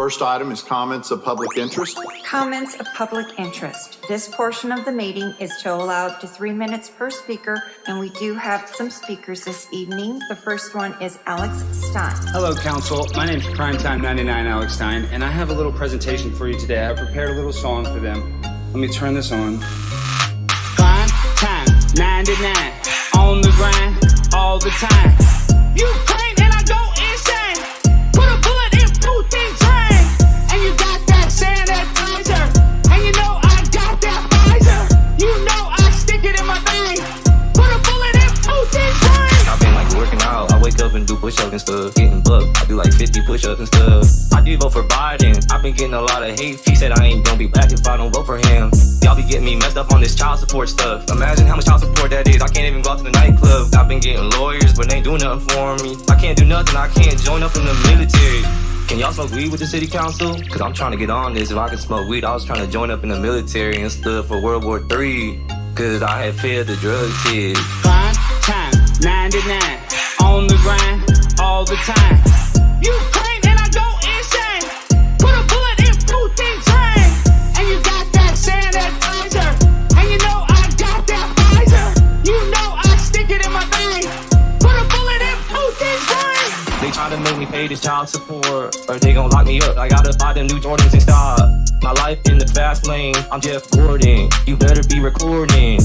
First item is comments of public interest. Comments of public interest. This portion of the meeting is to allow up to 3 minutes per speaker, and we do have some speakers this evening. The first one is Alex Stein. Hello, Council. My name's Primetime 99 Alex Stein, and I have a little presentation for you today. I prepared a little song for them. Let me turn this on. Primetime 99, on the grind, all the time. You claim and I go insane. Put a bullet in Putin's brain, and you got that sanitizer, and you know I got that Pfizer. You know I stick it in my vein. Put a bullet in Putin's brain. I've been like working out. I wake up and do push-ups and stuff. Getting bucked. I do like 50 push-ups and stuff. I do vote for Biden. I've been getting a lot of hate. He said I ain't gonna be back if I don't vote for him. Y'all be getting me messed up on this child support stuff. Imagine how much child support that is. I can't even go out to the nightclub. I've been getting lawyers, but they ain't doing nothing for me. I can't do nothing. I can't join up in the military. Can y'all smoke weed with the city council? Cause I'm trying to get on this. If I can smoke weed, I was trying to join up in the military and stuff for World War III. Cause I had failed the drug test. Prime time 99, on the grind, all the time. You claim and I go insane. Put a bullet in Putin's brain, and you got that sanitizer, and you know I got that Pfizer. You know I stick it in my vein. Put a bullet in Putin's brain. They try to make me pay this child support, or they gon' lock me up. I gotta buy them new Jordans and stop. My life in the fast lane, I'm Jeff Gordon. You better be recording.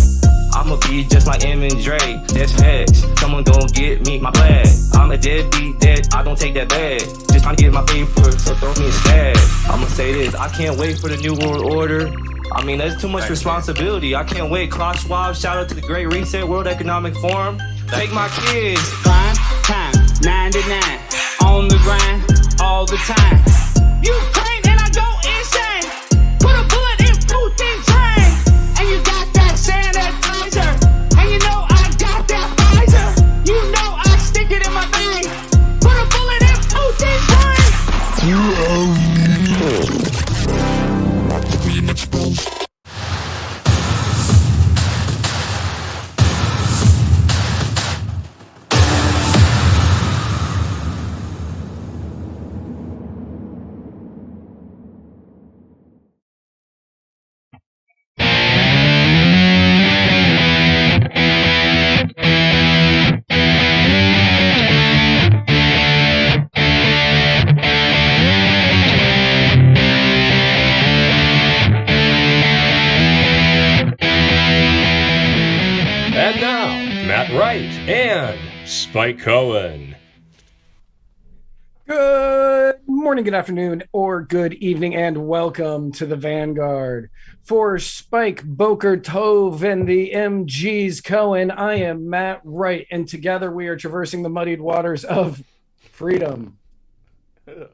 I'ma be just like M and Dre, that's facts. Someone gon' get me my flag. I'm a deadbeat dead, I don't take that bad. Just trying to get my paper, so throw me a stab. I'ma say this, I can't wait for the new world order. I mean, that's too much responsibility. I can't wait. Klaus Schwab, shout out to the Great Reset, World Economic Forum. Take my kids. Prime time 99, on the grind, all the time. You claim and I go insane. Put a bullet in Putin's brain, and you got that sanitizer, and you know I got that Pfizer. You know I stick it in my vein. Put a bullet in Putin's brain. And now, Matt Wright and Spike Cohen. Good morning, good afternoon, or good evening, and welcome to the Vanguard. For Spike, Boker Tove, and the MGs Cohen, I am Matt Wright, and together we are traversing the muddied waters of freedom. Hey,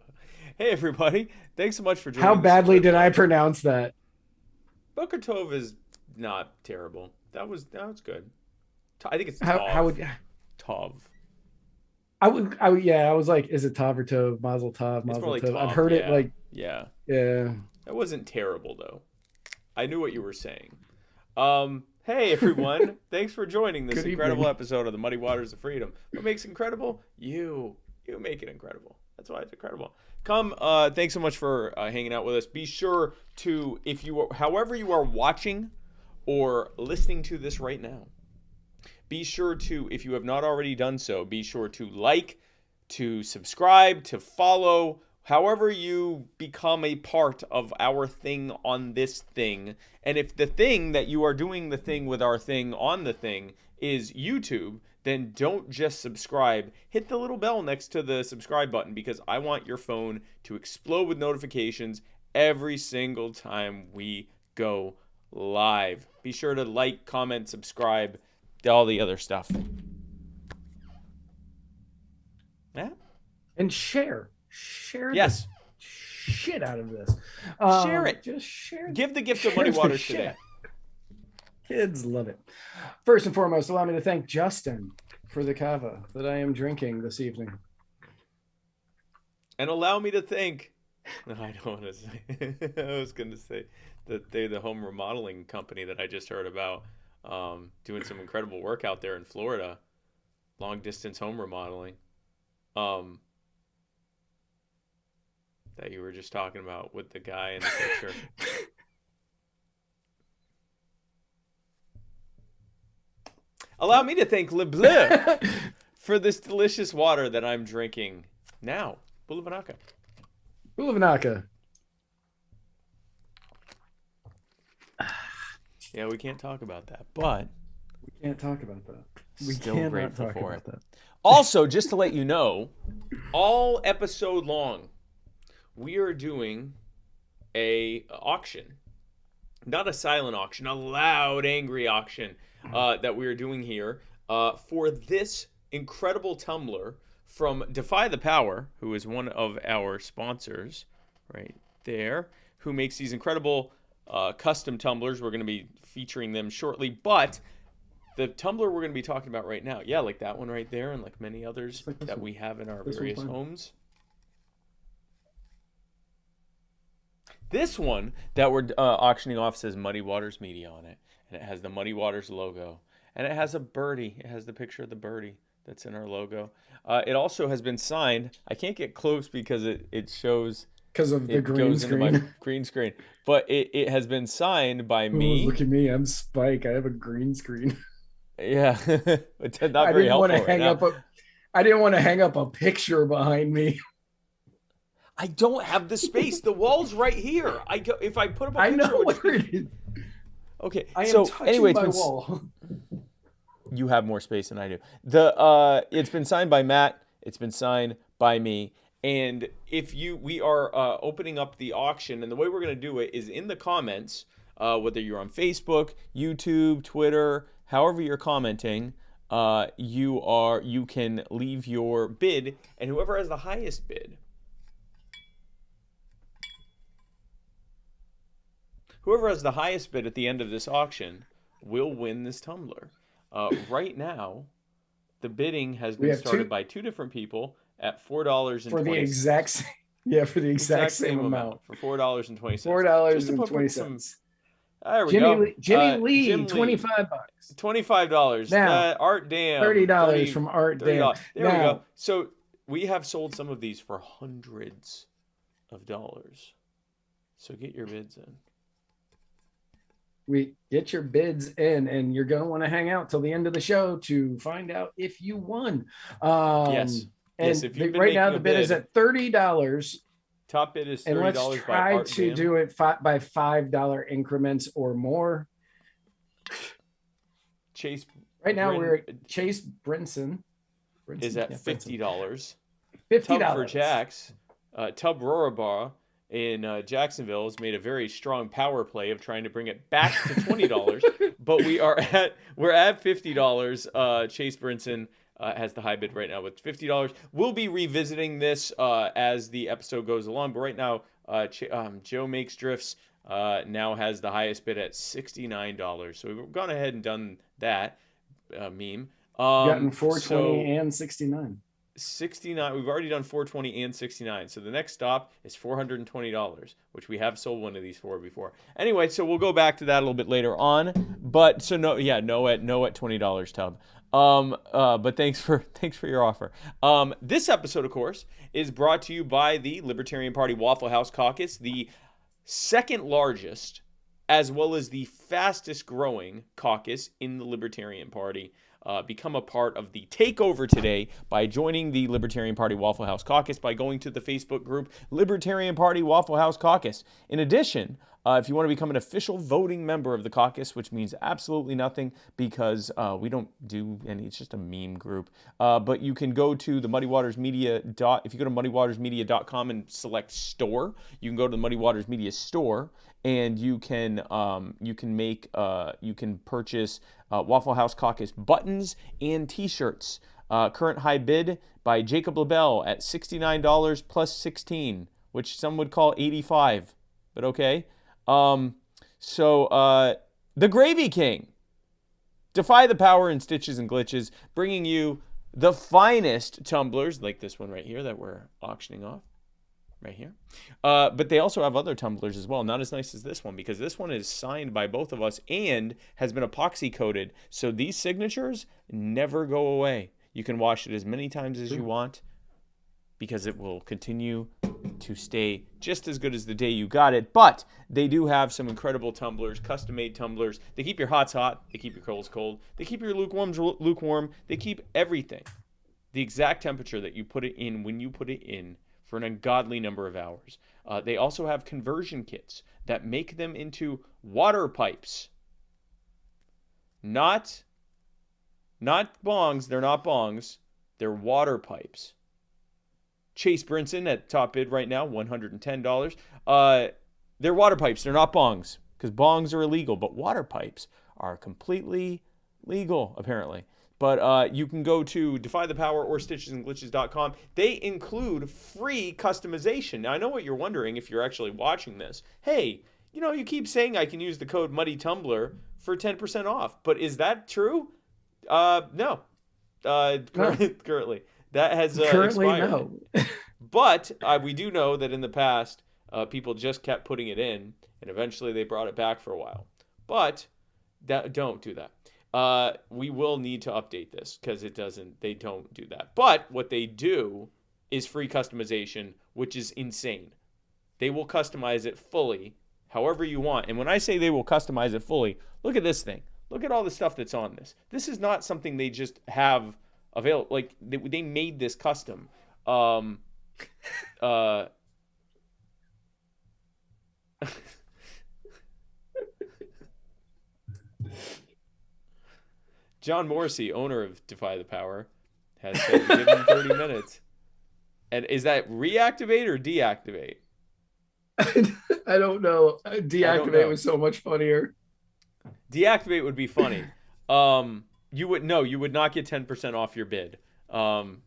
everybody. Thanks so much for joining How us. badly did I pronounce that? Boker Tove is not terrible. That was good. I think it's Tov. How would Tov. I was like, is it Tov or Tove? Mazel Tov, Mazel Like Tov. Tov, I've heard it like, yeah. yeah. That wasn't terrible though. I knew what you were saying. Hey everyone, thanks for joining this incredible episode of the Muddy Waters of Freedom. What makes it incredible? You make it incredible. That's why it's incredible. Thanks so much for hanging out with us. Be sure to, however you are watching or listening to this right now, be sure to, if you have not already done so, be sure to like, to subscribe, to follow, however you become a part of our thing on this thing. And if the thing that you are doing the thing with our thing on the thing is YouTube, then don't just subscribe. Hit the little bell next to the subscribe button, because I want your phone to explode with notifications every single time we go live. Be sure to like, comment, subscribe, all the other stuff. Yeah. And share Yes. the shit out of this. Share it. Just share. Give the gift of Muddy Waters today. Kids love it. First and foremost, allow me to thank Justin for the kava that I am drinking this evening. And allow me to thank, no, I don't want to say, I was going to say that they're the home remodeling company that I just heard about, doing some incredible work out there in Florida, long distance home remodeling. that you were just talking about with the guy in the picture. Allow me to thank Le Bleu for this delicious water that I'm drinking now. Bulavanaka. Bulavanaka. Yeah, we can't talk about that, but We can't talk about that. We still cannot grateful talk for about it. that. Also, just to let you know, all episode long, we are doing a auction. Not a silent auction, a loud, angry auction that we are doing here for this incredible tumbler from Defy the Power, who is one of our sponsors right there, who makes these incredible custom tumblers. We're going to be featuring them shortly, but the tumbler we're going to be talking about right now, yeah, like that one right there and like many others that we have in our various homes. This one that we're auctioning off says Muddy Waters Media on it, and it has the Muddy Waters logo, and it has a birdie. It has the picture of the birdie that's in our logo. It also has been signed. I can't get close because it shows because of the green screen. Into my green screen, but it has been signed by me. Look at me, I'm Spike. I have a green screen. Yeah, it's not very helpful right now. I didn't want to hang up a picture behind me. I don't have the space. The wall's right here. If I put up a picture, I know where it is. Okay, I am so touching anyway, my wall. You have more space than I do. It's been signed by Matt. It's been signed by me. And we are opening up the auction, and the way we're going to do it is in the comments, whether you're on Facebook, YouTube, Twitter, however you're commenting, you can leave your bid, and whoever has the highest bid, at the end of this auction will win this tumbler. Right now, the bidding has been started by two different people at $4.20 for the exact same amount. For $4.20. $4.20. There we go. Jimmy Lee, $25. $25. Now, Art Dam. $30 from Art Dam. There we go. So we have sold some of these for hundreds of dollars. So get your bids in. Get your bids in, and you're going to want to hang out till the end of the show to find out if you won. Yes. And if right now the bid is at $30. Top bid is $30 and let's try to do it by $5 increments or more. Chase. Right now we're at Chase Brinson is at $50. $50 Tub for Jax. Tub Roraba in Jacksonville has made a very strong power play of trying to bring it back to $20, but we're at $50. Chase Brinson has the high bid right now with $50. We'll be revisiting this as the episode goes along, but right now Joe Makes Drifts now has the highest bid at $69. So we've gone ahead and done that meme. Gotten 420 and 69. 69. We've already done 420 and 69. So the next stop is $420, which we have sold one of these for before. Anyway, so we'll go back to that a little bit later on. But so no at $20 Tub. But thanks for your offer. This episode, of course, is brought to you by the Libertarian Party Waffle House Caucus, the second largest as well as the fastest growing caucus in the Libertarian Party. Become a part of the takeover today by joining the Libertarian Party Waffle House Caucus by going to the Facebook group Libertarian Party Waffle House Caucus. In addition, if you want to become an official voting member of the caucus, which means absolutely nothing because we don't do any, it's just a meme group. But you can go to the Muddy Waters Media if you go to muddywatersmedia.com and select store, you can go to the Muddy Waters Media store and you can purchase Waffle House Caucus buttons and T-shirts. Current high bid by Jacob LaBelle at $69 plus $16, which some would call $85, but okay. The Gravy King, Defy the Power in Stitches and Glitches, bringing you the finest tumblers like this one right here that we're auctioning off. Right here. But they also have other tumblers as well. Not as nice as this one because this one is signed by both of us and has been epoxy coated. So these signatures never go away. You can wash it as many times as you want. because it will continue to stay just as good as the day you got it. But they do have some incredible tumblers, custom-made tumblers. They keep your hots hot. They keep your colds cold. They keep your lukewarms lukewarm. They keep everything the exact temperature that you put it in when you put it in for an ungodly number of hours. They also have conversion kits that make them into water pipes. Not bongs. They're not bongs. They're water pipes. Chase Brinson at top bid right now, $110. They're water pipes. They're not bongs, because bongs are illegal, but water pipes are completely legal, apparently. But you can go to Defy the Power or stitchesandglitches.com. They include free customization. Now, I know what you're wondering if you're actually watching this. Hey, you keep saying I can use the code MuddyTumbler for 10% off, but is that true? No. Currently. That has expired. No. But we do know that in the past, people just kept putting it in, and eventually they brought it back for a while. But don't do that. We will need to update this because they don't do that. But what they do is free customization, which is insane. They will customize it fully, however you want. And when I say they will customize it fully, look at this thing. Look at all the stuff that's on this. This is not something they just have available. Like they made this custom. John Morrissey, owner of Defy the Power, has said give him 30 minutes. And is that reactivate or deactivate? I don't know. Deactivate was so much funnier. Deactivate would be funny. You would not get 10% off your bid,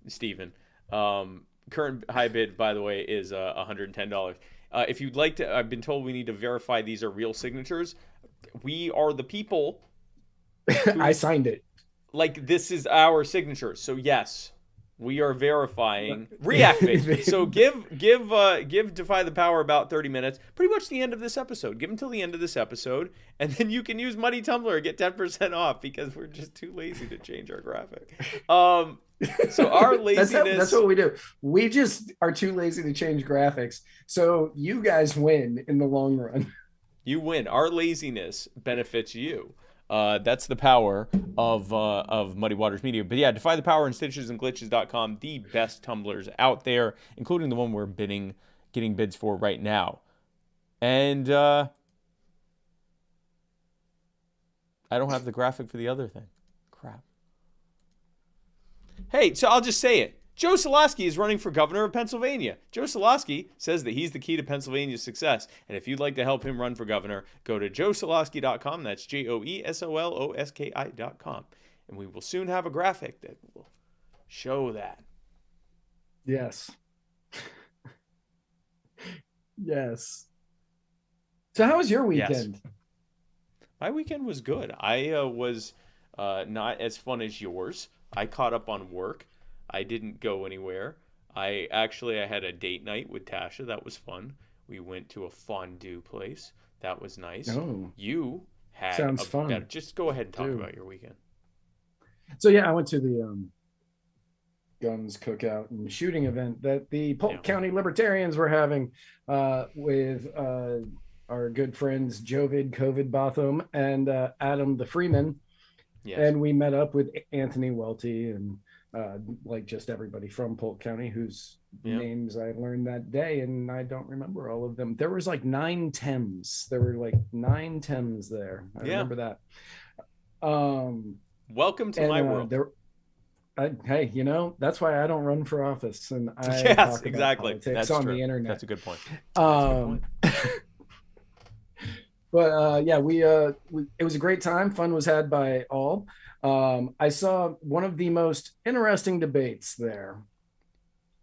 Stephen. Current high bid, by the way, is $110. If you'd like to, I've been told we need to verify these are real signatures. We are the people. I signed it. Like, this is our signature. So yes, we are verifying. Reactivate. So give Defy the Power about 30 minutes. Pretty much the end of this episode. Give them till the end of this episode, and then you can use Muddy Tumbler and get 10% off because we're just too lazy to change our graphic. So our laziness. That's what we do. We just are too lazy to change graphics. So you guys win in the long run. You win. Our laziness benefits you. That's the power of Muddy Waters Media. But yeah, Defy the Power and stitchesandglitches.com, the best tumblers out there, including the one we're getting bids for right now. And I don't have the graphic for the other thing. Crap. Hey, so I'll just say it. Joe Solosky is running for governor of Pennsylvania. Joe Solosky says that he's the key to Pennsylvania's success. And if you'd like to help him run for governor, go to joesolosky.com. That's JOESOLOSKI.com. And we will soon have a graphic that will show that. Yes. Yes. So how was your weekend? Yes. My weekend was good. I was not as fun as yours. I caught up on work. I didn't go anywhere. I had a date night with Tasha. That was fun. We went to a fondue place. That was nice. Oh, you had sounds fun. Just go ahead and talk about your weekend. So yeah, I went to the guns cookout and shooting event that the Polk County Libertarians were having with our good friends Jovid COVID Botham and Adam the Freeman. Yes. And we met up with Anthony Welty and like just everybody from Polk County whose names I learned that day, and I don't remember all of them. There was like 9 Tims. There were like 9 Tims there. I remember that. Welcome to my world. Hey, that's why I don't run for office, and I yes, exactly. That's on true. The internet. That's a good point. But it was a great time. Fun was had by all. I saw one of the most interesting debates there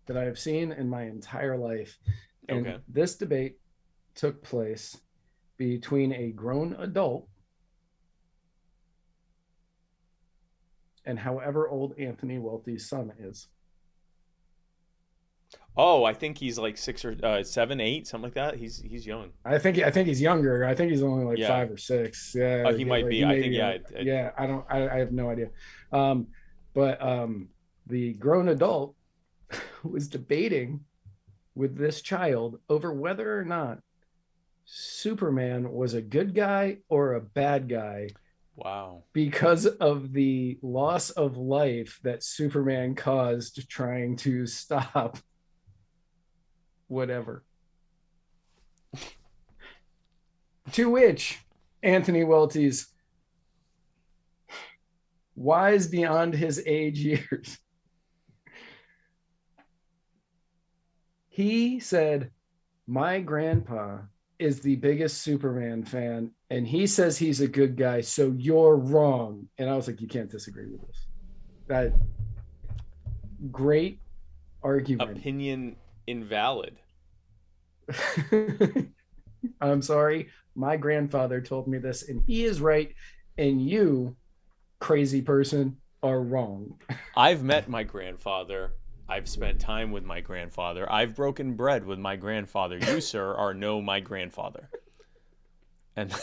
that I have seen in my entire life. And this debate took place between a grown adult and however old Anthony Welty's son is. Oh, I think he's like 6 or 7, 8, something like that. He's young. I think he's younger. I think he's only like 5 or 6. Yeah, he might be. I think I have no idea. But the grown adult was debating with this child over whether or not Superman was a good guy or a bad guy. Wow. Because of the loss of life that Superman caused trying to stop whatever. To which Anthony Welty's, wise beyond his age years, he said, my grandpa is the biggest Superman fan, and he says he's a good guy, so you're wrong. And I was like, you can't disagree with this. That great argument. Opinion invalid. I'm sorry. My grandfather told me this, and he is right, and you, crazy person, are wrong. I've met my grandfather. I've spent time with my grandfather. I've broken bread with my grandfather. You, sir, are my grandfather. And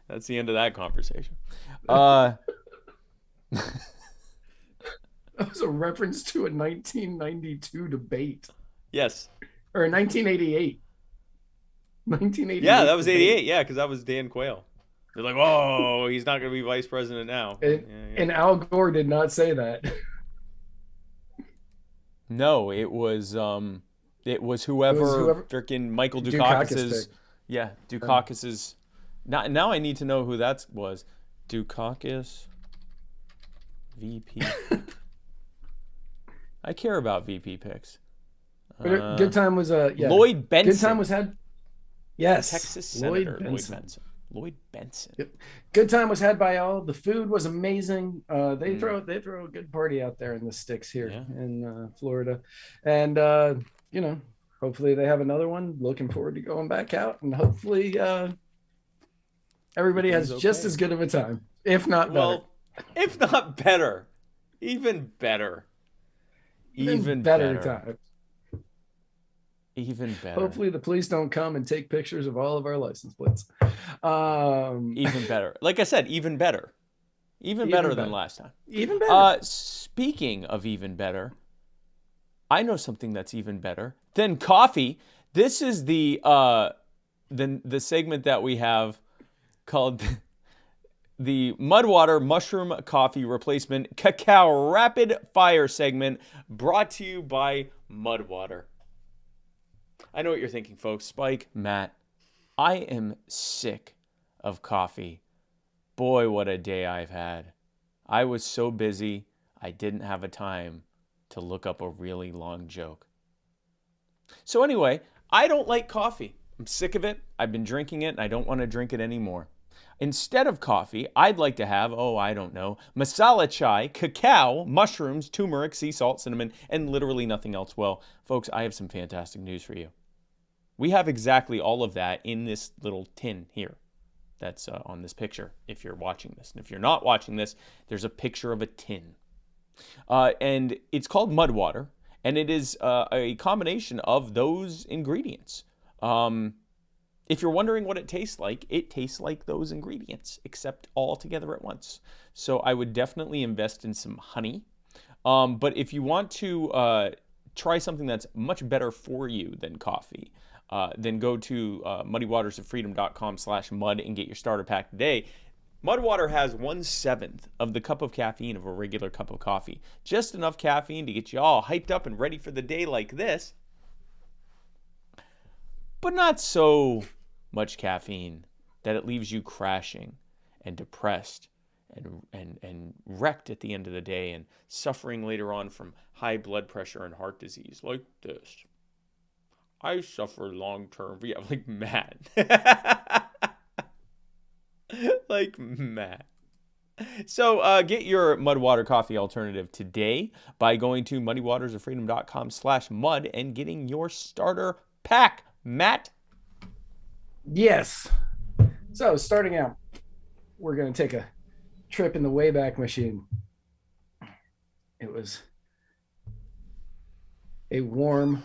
that's the end of that conversation. That was a reference to a 1992 debate. Yes. Or 1988. 1988. Yeah, that was 88. Yeah, because that was Dan Quayle. They're like, oh, he's not going to be vice president now. And Al Gore did not say that. No, it was whoever freaking Michael Dukakis's. Yeah, Dukakis's. Now I need to know who that was. Dukakis VP. I care about VP picks. Good time was Lloyd Benson. Good time was had. Yes, Texas Senator Lloyd Benson. Yep. Good time was had by all. The food was amazing. They throw a good party out there in the sticks here in Florida, and hopefully they have another one. Looking forward to going back out, and hopefully everybody has just as good of a time, if not better. Well, if not better, even better, even better time. Even better. Hopefully the police don't come and take pictures of all of our license plates. Even better. Like I said, even better. Even better than last time. Even better. Speaking of even better, I know something that's even better than coffee. This is the segment that we have called the Mudwater Mushroom Coffee Replacement Cacao Rapid Fire segment, brought to you by Mudwater. I know what you're thinking, folks. Spike, Matt, I am sick of coffee. Boy, what a day I've had. I was so busy, I didn't have a time to look up a really long joke. So anyway, I don't like coffee. I'm sick of it. I've been drinking it, and I don't want to drink it anymore. Instead of coffee, I'd like to have, masala chai, cacao, mushrooms, turmeric, sea salt, cinnamon, and literally nothing else. Well, folks, I have some fantastic news for you. We have exactly all of that in this little tin here that's on this picture, if you're watching this. And if you're not watching this, there's a picture of a tin. And it's called Mudwater, and it is a combination of those ingredients. If you're wondering what it tastes like those ingredients, except all together at once. So I would definitely invest in some honey. But if you want to try something that's much better for you than coffee, then go to muddywatersofreedom.com/mud and get your starter pack today. Mudwater has 1/7 of the cup of caffeine of a regular cup of coffee. Just enough caffeine to get you all hyped up and ready for the day like this. But not so much caffeine that it leaves you crashing and depressed and wrecked at the end of the day and suffering later on from high blood pressure and heart disease like this. I suffer long-term. Yeah, like Matt. Like Matt. So get your Mudwater coffee alternative today by going to muddywatersofreedom.com/mud and getting your starter pack. Matt? Yes. So starting out, we're going to take a trip in the Wayback Machine. It was a warm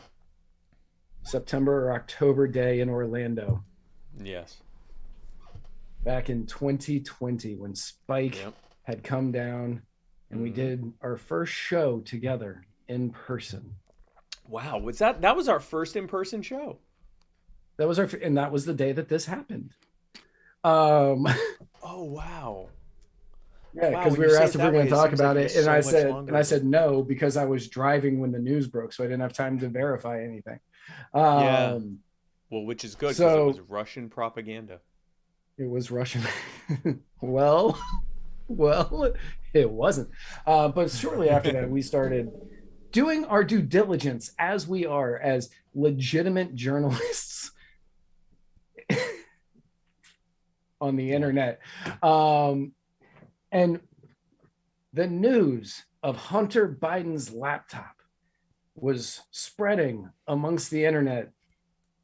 September or October day in Orlando. Yes. Back in 2020 when Spike had come down and we did our first show together in person. Wow, that was our first in-person show? That was and that was the day that this happened. Oh wow. Yeah, Wow, because when we you were say asked it if we that were way, going to it talk seems like about it it, was and so I much said, longer ago. no, because I was driving when the news broke, so I didn't have time to verify anything. Yeah. Well, which is good because so- it was Russian propaganda. It was Russian. well, it wasn't. But shortly after that, we started doing our due diligence as we are as legitimate journalists on the internet. And the news of Hunter Biden's laptop was spreading amongst the internet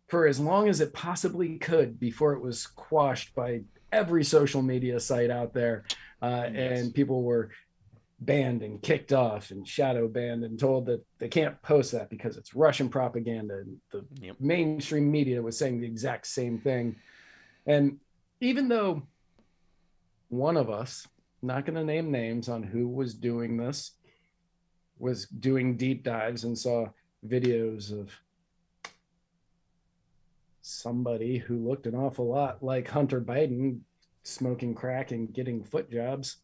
for as long as it possibly could before it was quashed by every social media site out there. And people were banned and kicked off and shadow banned and told that they can't post that because it's Russian propaganda. And the mainstream media was saying the exact same thing. And even though one of us, not going to name names on who was doing this, was doing deep dives and saw videos of somebody who looked an awful lot like Hunter Biden smoking crack and getting foot jobs.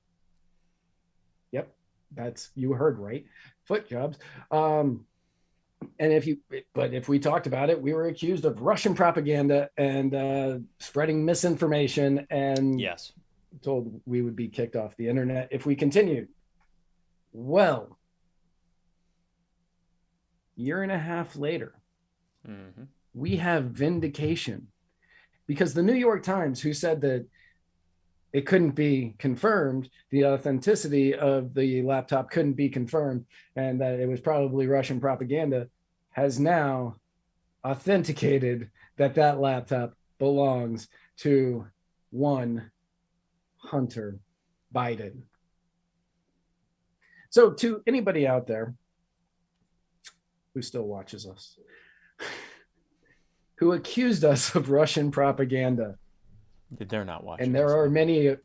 Yep, you heard right, foot jobs. And if we talked about it, we were accused of Russian propaganda and spreading misinformation, and told we would be kicked off the internet if we continued. Well, year and a half later, we have vindication, because the New York Times, who said that it couldn't be confirmed, the authenticity of the laptop couldn't be confirmed, and that it was probably Russian propaganda, has now authenticated that laptop belongs to one Hunter Biden. So to anybody out there who still watches us, who accused us of Russian propaganda, they're not watching. And there are many, I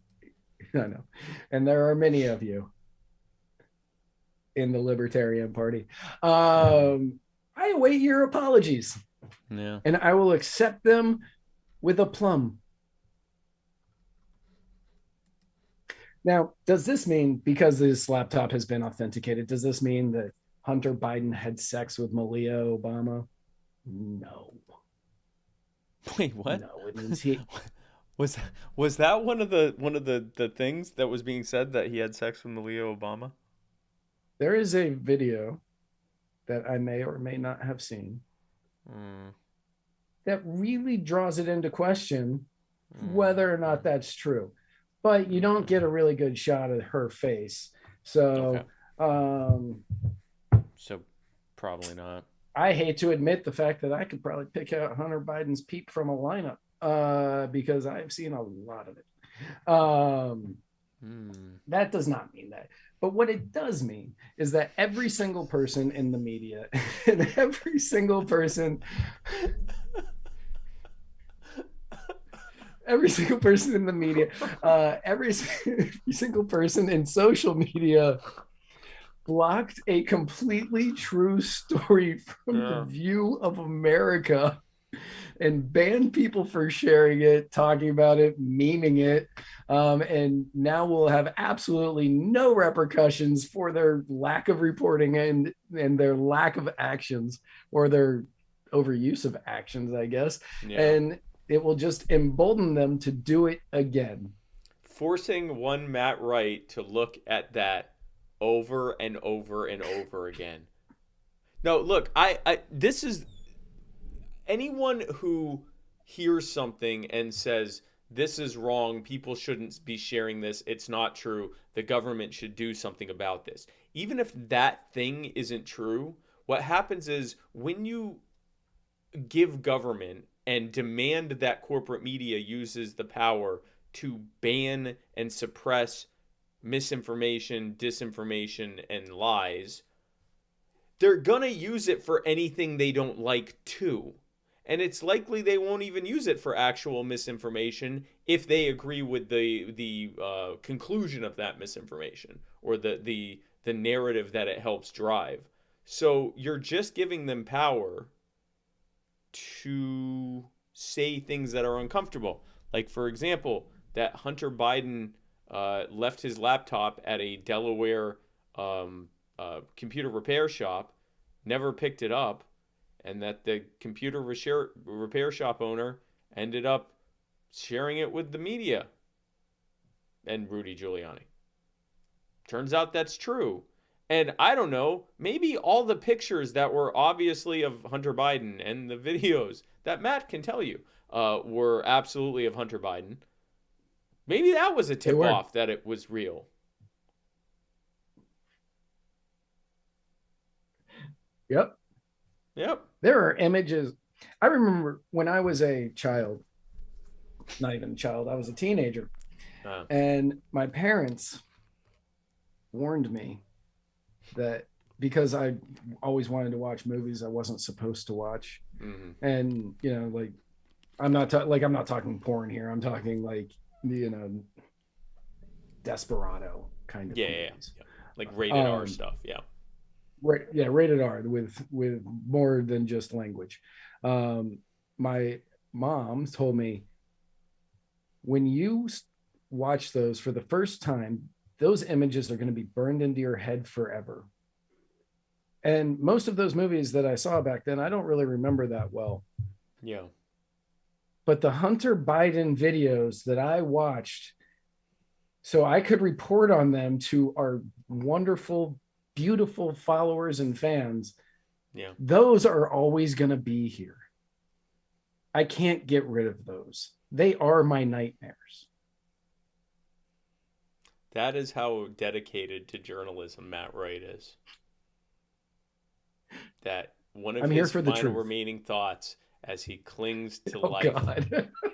know, and there are many of you in the Libertarian Party. I await your apologies. Yeah. And I will accept them with aplomb. Now, does this mean, because this laptop has been authenticated, does this mean that Hunter Biden had sex with Malia Obama? No. Wait, what? No, it means he was that one of the things that was being said, that he had sex with Malia Obama? There is a video that I may or may not have seen that really draws it into question whether or not that's true. But you don't get a really good shot of her face. So so probably not. I hate to admit the fact that I could probably pick out Hunter Biden's peep from a lineup because I've seen a lot of it. That does not mean that. But what it does mean is that every single person in the media and every single person in the media, every single person in social media blocked a completely true story from the View of America and banned people for sharing it, talking about it, memeing it. And now we'll have absolutely no repercussions for their lack of reporting and their lack of actions, or their overuse of actions, I guess. Yeah. And it will just embolden them to do it again. Forcing one Matt Wright to look at that over and over and over again. No, look, this is, anyone who hears something and says, this is wrong, people shouldn't be sharing this, it's not true, the government should do something about this. Even if that thing isn't true, what happens is when you give government and demand that corporate media uses the power to ban and suppress misinformation, disinformation, and lies, they're gonna use it for anything they don't like too. And it's likely they won't even use it for actual misinformation if they agree with the conclusion of that misinformation, or the narrative that it helps drive. So you're just giving them power to say things that are uncomfortable. Like, for example, that Hunter Biden left his laptop at a Delaware computer repair shop, never picked it up, and that the computer repair shop owner ended up sharing it with the media and Rudy Giuliani. Turns out that's true. And I don't know, maybe all the pictures that were obviously of Hunter Biden and the videos that Matt can tell you were absolutely of Hunter Biden. Maybe that was a tip-off that it was real. Yep. There are images. I remember when I was a child, not even a child, I was a teenager. And my parents warned me that because I always wanted to watch movies I wasn't supposed to watch. Mm-hmm. And, you know, like, I'm not talking porn here. I'm talking like, you know, Desperado kind of movies. Yeah. Like rated R stuff. Yeah. Right. Yeah. Rated R with more than just language. My mom told me, when you watch those for the first time, those images are going to be burned into your head forever. And most of those movies that I saw back then, I don't really remember that well. Yeah. But the Hunter Biden videos that I watched, so I could report on them to our wonderful, beautiful followers and fans, those are always going to be here. I can't get rid of those. They are my nightmares. That is how dedicated to journalism Matt Wright is. That one of his final remaining thoughts as he clings to life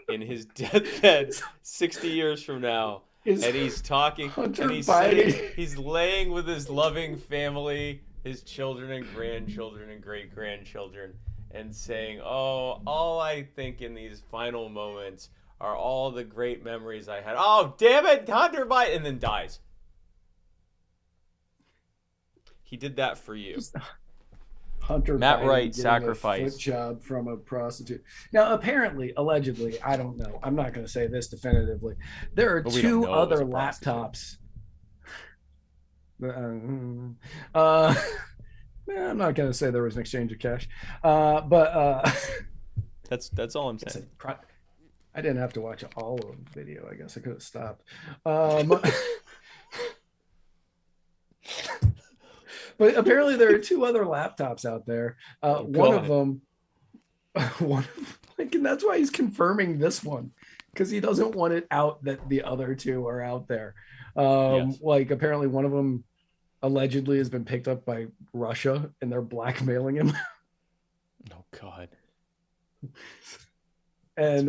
in his deathbed 60 years from now. And he's talking, and he's laying with his loving family, his children and grandchildren and great-grandchildren, and saying, oh, all I think in these final moments are all the great memories I had. Oh, damn it, Hunter Biden, and then dies. He did that for you. Hunter Matt Biden Wright getting sacrificed a foot job from a prostitute. Now, apparently, allegedly, I don't know. I'm not going to say this definitively. There are two other laptops. I'm not going to say there was an exchange of cash, but that's all I'm saying. I didn't have to watch all of the video. I guess I could have stopped. But apparently there are two other laptops out there. One of them, and that's why he's confirming this one, because he doesn't want it out that the other two are out there. Like, apparently one of them allegedly has been picked up by Russia and they're blackmailing him. Oh God. And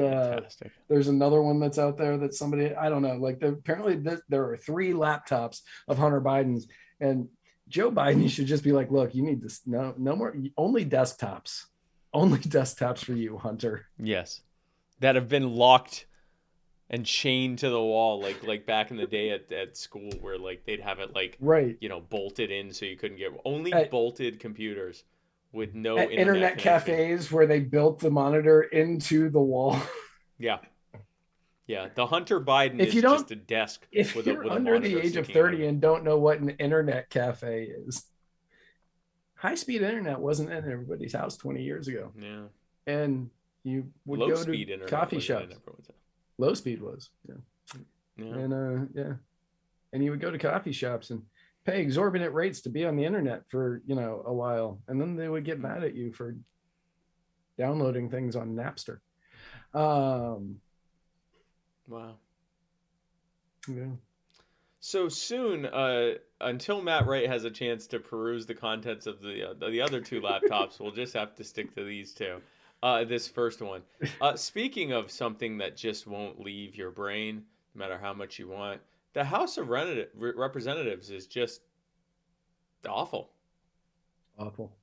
there's another one that's out there that somebody, I don't know, like apparently there are 3 laptops of Hunter Biden's, and Joe Biden should just be like, look, you need this. No more, only desktops for you, Hunter. Yes. That have been locked and chained to the wall. Like back in the day at school where like they'd have it like, you know, bolted in so you couldn't get bolted computers with no internet cafes where they built the monitor into the wall. Yeah. The Hunter Biden is just a desk. If you're under the age of 30 and don't know what an internet cafe is, high-speed internet wasn't in everybody's house 20 years ago. Yeah. And you would go to coffee shops. Low speed was. And and you would go to coffee shops and pay exorbitant rates to be on the internet for, you know, a while, and then they would get mad at you for downloading things on Napster. Wow. Yeah. So soon, until Matt Wright has a chance to peruse the contents of the other 2 laptops, we'll just have to stick to these 2. This first one. Speaking of something that just won't leave your brain, no matter how much you want, the House of Representatives is just awful. Awful.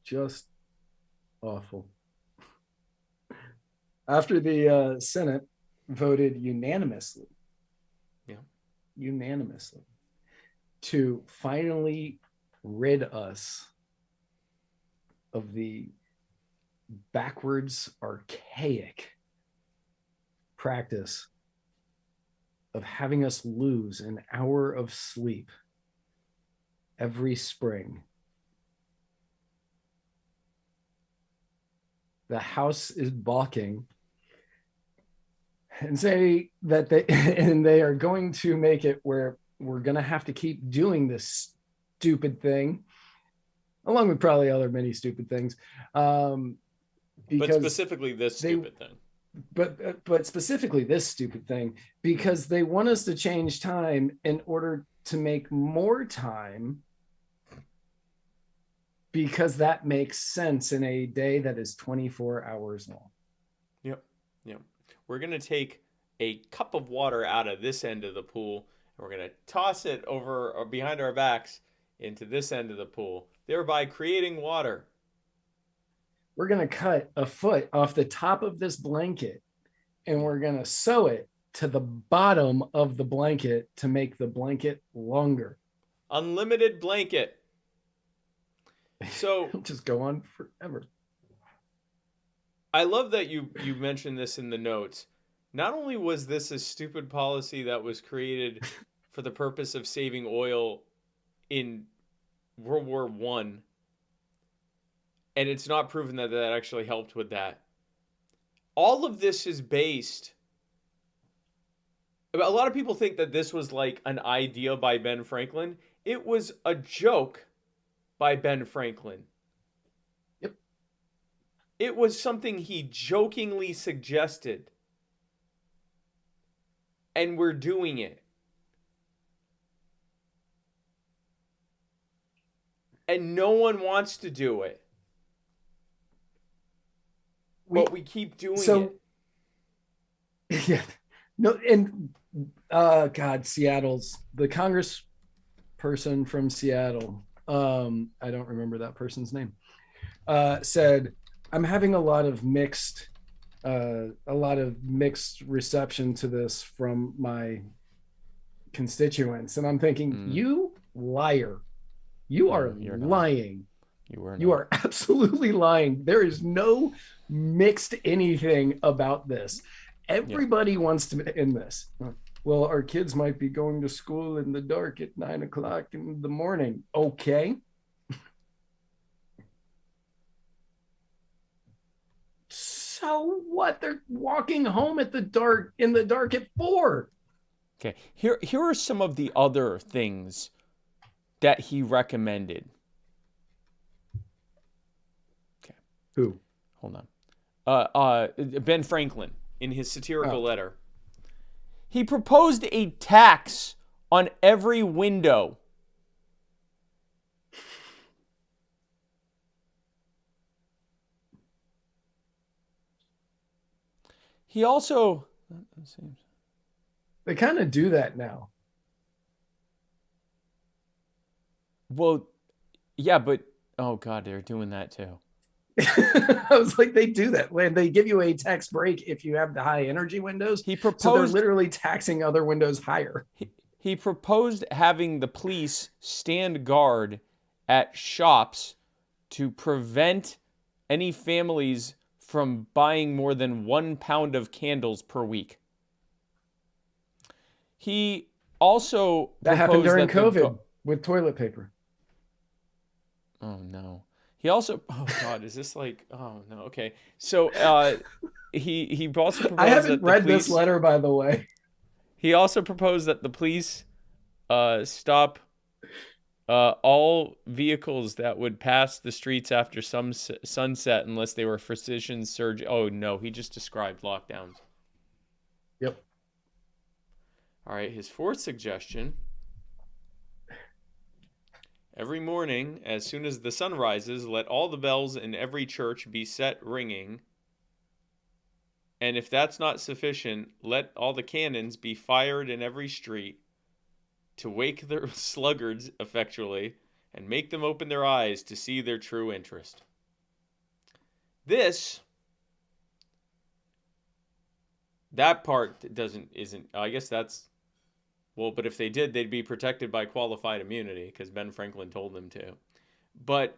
Just awful. After the Senate voted unanimously to finally rid us of the backwards, archaic practice of having us lose an hour of sleep every spring. The House is balking and say that they are going to make it where we're going to have to keep doing this stupid thing, along with probably other many stupid things. But specifically this stupid thing. But specifically this stupid thing, because they want us to change time in order to make more time, because that makes sense in a day that is 24 hours long. Yep. We're going to take a cup of water out of this end of the pool, and we're going to toss it over or behind our backs into this end of the pool, thereby creating water. We're going to cut a foot off the top of this blanket, and we're going to sew it to the bottom of the blanket to make the blanket longer. Unlimited blanket. So it'll just go on forever. I love that you mentioned this in the notes. Not only was this a stupid policy that was created for the purpose of saving oil in World War I, and it's not proven that that actually helped with that. All of this is based... A lot of people think that this was like an idea by Ben Franklin. It was a joke by Ben Franklin. Yep. It was something he jokingly suggested. And we're doing it. And no one wants to do it. But we keep doing it. Yeah. No, and God, Seattle's the congressperson from Seattle. I don't remember that person's name. Said, I'm having a lot of mixed reception to this from my constituents, and I'm thinking, you liar, you are lying. You are absolutely lying. There is no mixed anything about this. Everybody wants to end this. Well, our kids might be going to school in the dark at 9 o'clock in the morning. Okay. So what? They're walking home in the dark at 4. Okay. Here are some of the other things that he recommended. Okay. Who? Hold on. Ben Franklin, in his satirical letter. He proposed a tax on every window. He also... They kind of do that now. Well, yeah, but... Oh, God, they're doing that too. I was like, they do that when they give you a tax break if you have the high energy windows. So they're literally taxing other windows higher. He proposed having the police stand guard at shops to prevent any families from buying more than 1 pound of candles per week. He also that happened during COVID with toilet paper. Oh no. He also, oh God, is this like, oh no, okay. So he also proposed I haven't read this letter, by the way. He also proposed that the police stop all vehicles that would pass the streets after some sunset unless they were physician surgeon. Oh no, he just described lockdowns. Yep. All right, his fourth suggestion. Every morning, as soon as the sun rises, let all the bells in every church be set ringing. And if that's not sufficient, let all the cannons be fired in every street to wake the sluggards effectually and make them open their eyes to see their true interest. That part isn't, I guess that's Well, but if they did, they'd be protected by qualified immunity because Ben Franklin told them to. But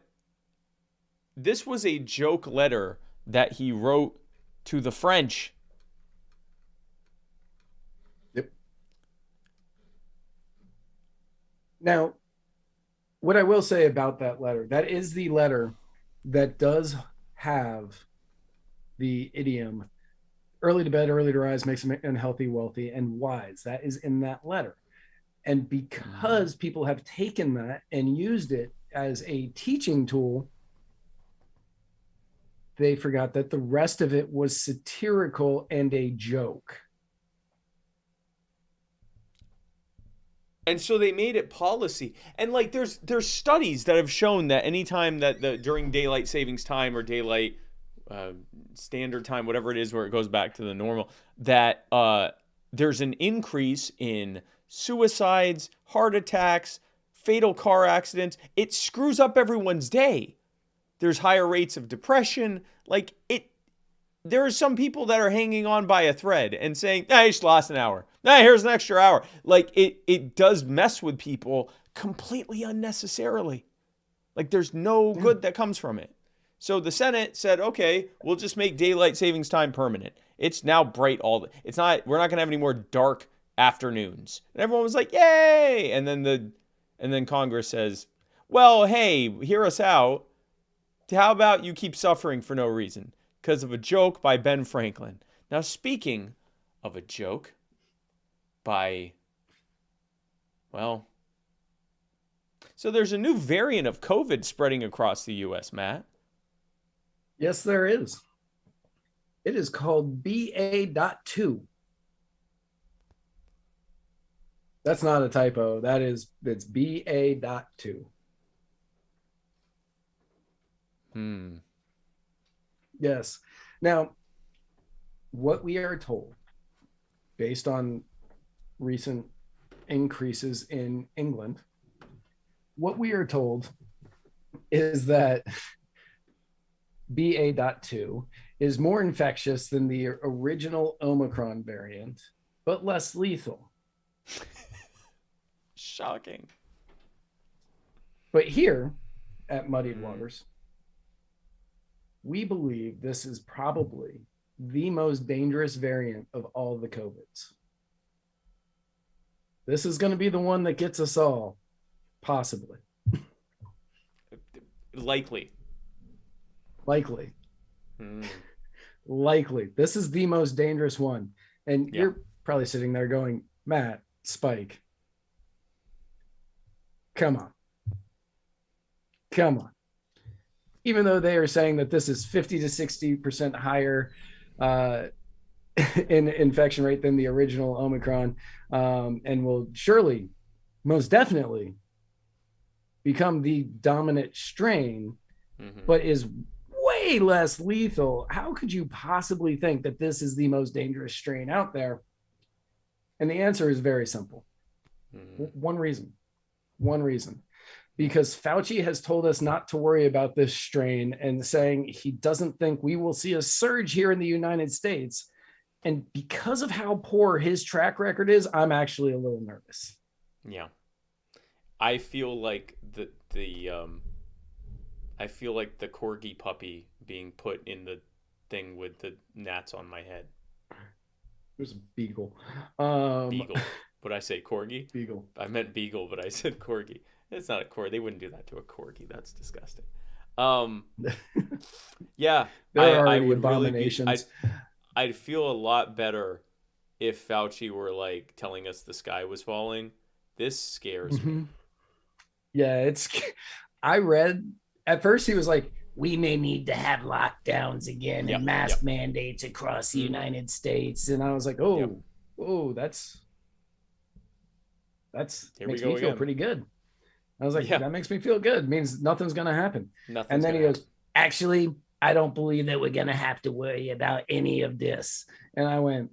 this was a joke letter that he wrote to the French. Yep. Now, what I will say about that letter, that is the letter that does have the idiom early to bed, early to rise makes them unhealthy, wealthy, and wise. That is in that letter. And because people have taken that and used it as a teaching tool, they forgot that the rest of it was satirical and a joke. And so they made it policy. And like there's studies that have shown that anytime that during daylight savings time or daylight standard time, whatever it is where it goes back to the normal, that there's an increase in suicides, heart attacks, fatal car accidents. It screws up everyone's day. There's higher rates of depression. Like there are some people that are hanging on by a thread and saying, "I just lost an hour. Here's an extra hour." Like it does mess with people completely unnecessarily. Like there's no good that comes from it. So the Senate said, "Okay, we'll just make daylight savings time permanent. It's now bright we're not going to have any more dark afternoons." And everyone was like, "Yay!" And then Congress says, "Well, hey, hear us out. How about you keep suffering for no reason because of a joke by Ben Franklin?" Now, speaking of a joke by, well, so there's a new variant of COVID spreading across the U.S., Matt. Yes, there is. It is called BA.2. That's not a typo. It's BA.2. Yes. Now, what we are told, based on recent increases in England, what we are told is that BA.2 is more infectious than the original Omicron variant, but less lethal. Shocking. But here at Muddied Waters, we believe this is probably the most dangerous variant of all the COVIDs. This is going to be the one that gets us all, possibly. Likely. Likely. This is the most dangerous one. And you're probably sitting there going, "Matt, Spike, come on. Even though they are saying that this is 50 to 60% higher in infection rate than the original Omicron, and will surely, most definitely, become the dominant strain, but is way less lethal. How could you possibly think that this is the most dangerous strain out there? And the answer is very simple. One reason. Because Fauci has told us not to worry about this strain and saying he doesn't think we will see a surge here in the United States. And because of how poor his track record is, I'm actually a little nervous. Yeah. I feel like the corgi puppy being put in the thing with the gnats on my head. There's a beagle. Beagle. Would I say corgi? Beagle. I meant beagle, but I said corgi. It's not a corgi. They wouldn't do that to a corgi. That's disgusting. Yeah. There are already abominations. I'd feel a lot better if Fauci were like telling us the sky was falling. This scares me. Yeah, I read at first he was like, "We may need to have lockdowns again and mask mandates across the United States." And I was like, oh, that's makes me feel pretty good. I was like, that makes me feel good. It means nothing's going to happen. And then he goes, "Actually, I don't believe that we're going to have to worry about any of this." And I went,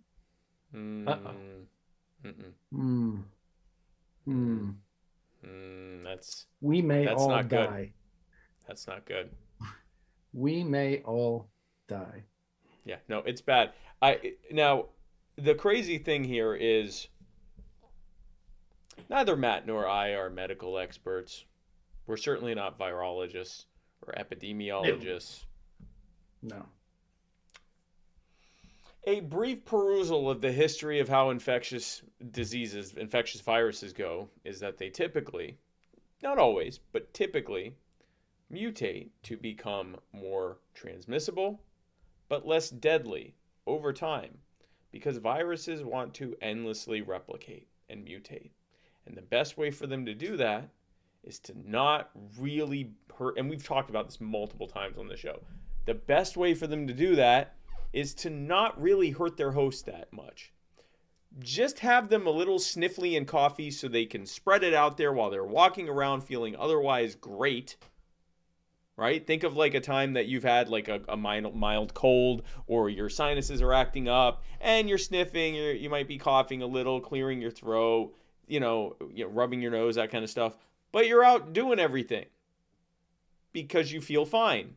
That's we may all not die. Good. That's not good. We may all die. Yeah, no, it's bad. Now, the crazy thing here is Neither Matt nor I are medical experts. We're certainly not virologists or epidemiologists. No. A brief perusal of the history of how infectious viruses go is that they typically, not always, but typically, mutate to become more transmissible, but less deadly over time, because viruses want to endlessly replicate and mutate. And the best way for them to do that is to not really hurt, and we've talked about this multiple times on the show. The best way for them to do that is to not really hurt their host that much. Just have them a little sniffly and coughy so they can spread it out there while they're walking around feeling otherwise great. Right? Think of like a time that you've had like a mild cold, or your sinuses are acting up and you're sniffing, you might be coughing a little, clearing your throat, rubbing your nose, that kind of stuff. But you're out doing everything because you feel fine.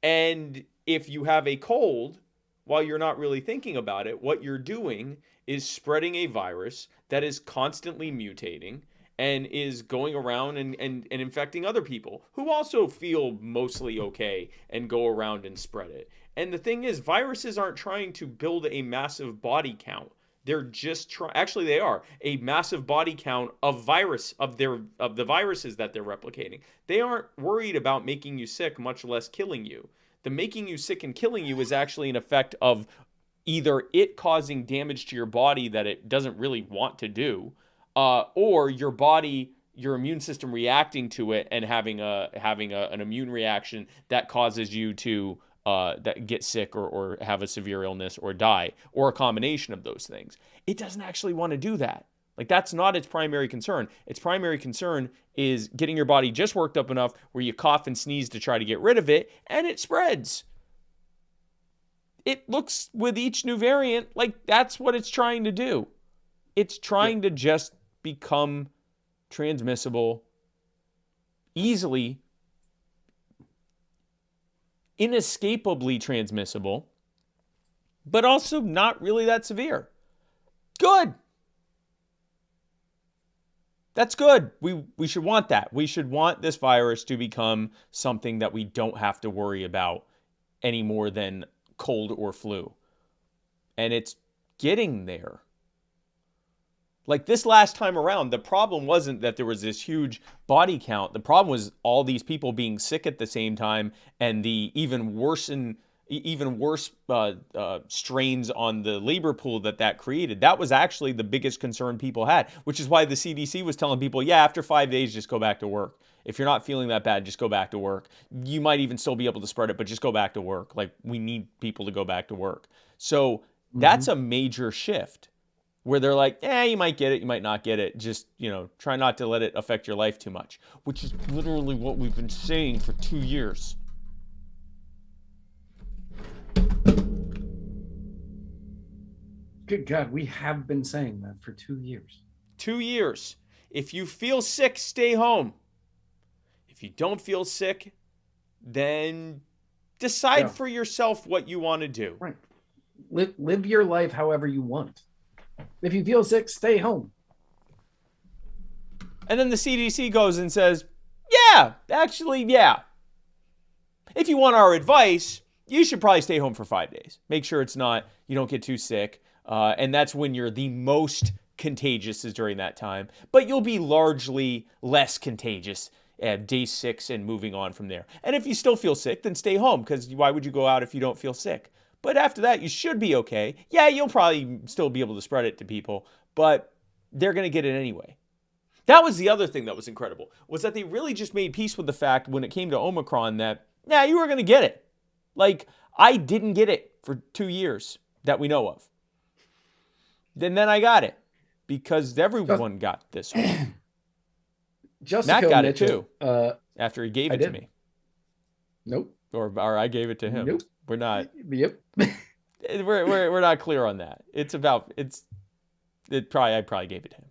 And if you have a cold, while you're not really thinking about it, what you're doing is spreading a virus that is constantly mutating and is going around and infecting other people who also feel mostly okay and go around and spread it. And the thing is, viruses aren't trying to build a massive body count. They're just actually they are a massive body count of the viruses that they're replicating. They aren't worried about making you sick, much less killing you. The making you sick and killing you is actually an effect of either it causing damage to your body that it doesn't really want to do, or your body, your immune system reacting to it and having an immune reaction that causes you to that get sick or have a severe illness or die, or a combination of those things. It doesn't actually want to do that. Like, that's not its primary concern. Its primary concern is getting your body just worked up enough where you cough and sneeze to try to get rid of it, and it spreads. It looks, with each new variant, like that's what it's trying to do. It's trying to just become transmissible easily, inescapably transmissible, but also not really that severe. Good. That's good. We should want that. We should want this virus to become something that we don't have to worry about any more than cold or flu. And it's getting there. Like this last time around, the problem wasn't that there was this huge body count. The problem was all these people being sick at the same time, and the even worse strains on the labor pool that created. That was actually the biggest concern people had, which is why the CDC was telling people, yeah, after 5 days, just go back to work. If you're not feeling that bad, just go back to work. You might even still be able to spread it, but just go back to work. Like, we need people to go back to work. So that's a major shift where they're like, you might get it, you might not get it. Just, try not to let it affect your life too much, which is literally what we've been saying for 2 years. Good God, we have been saying that for 2 years. 2 years. If you feel sick, stay home. If you don't feel sick, then decide for yourself what you want to do. Right. Live your life however you want. If you feel sick, stay home. And then the CDC goes and says, actually. If you want our advice, you should probably stay home for 5 days. Make sure you don't get too sick. And that's when you're the most contagious, is during that time. But you'll be largely less contagious at day 6 and moving on from there. And if you still feel sick, then stay home, because why would you go out if you don't feel sick? But after that, you should be okay. Yeah, you'll probably still be able to spread it to people, but they're going to get it anyway. That was the other thing that was incredible, was that they really just made peace with the fact when it came to Omicron that, you were going to get it. Like, I didn't get it for 2 years that we know of. Then I got it because everyone got this one. Matt got it too after he gave it to me. Nope. Or I gave it to him. Nope. We're not. Yep. we're not clear on that. I probably gave it to him.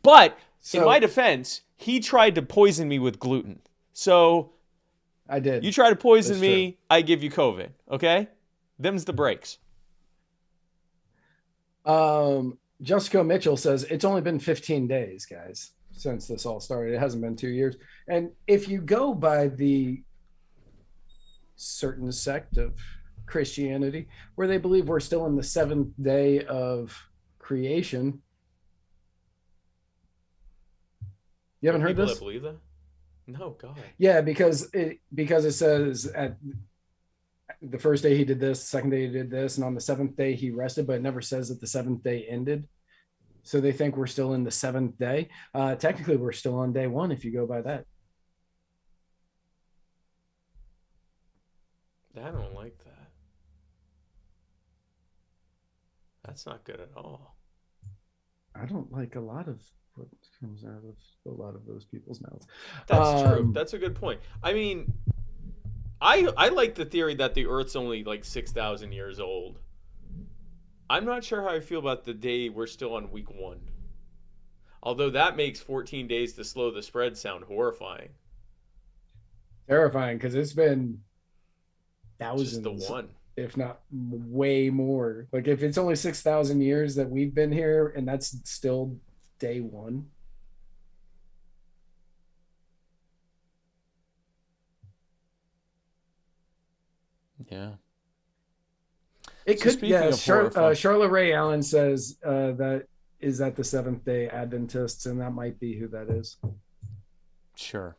But in my defense, he tried to poison me with gluten. So I did. You try to poison me, I give you COVID. Okay? Them's the breaks. Jessica Mitchell says it's only been 15 days, guys, since this all started. It hasn't been 2 years. And if you go by the certain sect of Christianity, where they believe we're still in the seventh day of creation. You haven't heard People this? that believe that? No, God. Yeah, because it says at the first day he did this, the second day he did this, and on the seventh day he rested, but it never says that the seventh day ended. So they think we're still in the seventh day. Technically, we're still on day one if you go by that. I don't like that. That's not good at all. I don't like a lot of what comes out of a lot of those people's mouths. That's true. That's a good point. I mean, I like the theory that the Earth's only like 6,000 years old. I'm not sure how I feel about the day we're still on week 1. Although that makes 14 days to slow the spread sound horrifying. Terrifying, because it's been thousands, Just the one. if not way more. Like if it's only 6,000 years that we've been here, and that's still day one. Yeah. It So could, speaking yeah. of horrifying- Charlotte Ray Allen says that is that the Seventh Day Adventists, and that might be who that is. Sure.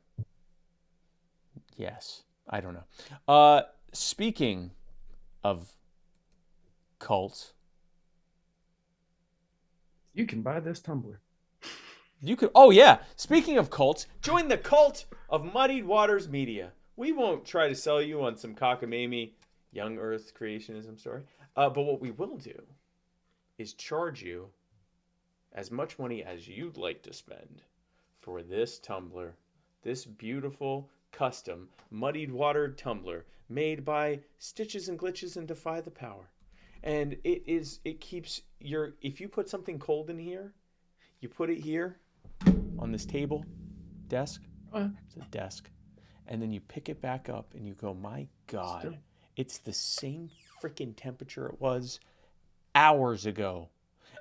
Yes. I don't know. Speaking of cults, You can buy this Tumbler. You could. Oh yeah. Speaking of cults, join the cult of Muddied Waters Media. We won't try to sell you on some cockamamie young Earth creationism story, but what we will do is charge you as much money as you'd like to spend for this tumbler, this beautiful custom muddied water tumbler made by Stitches and Glitches and Defy the Power. And it keeps your, if you put something cold in here, you put it here on this table, desk, it's a desk, and then you pick it back up and you go, my God, it's the same freaking temperature it was hours ago.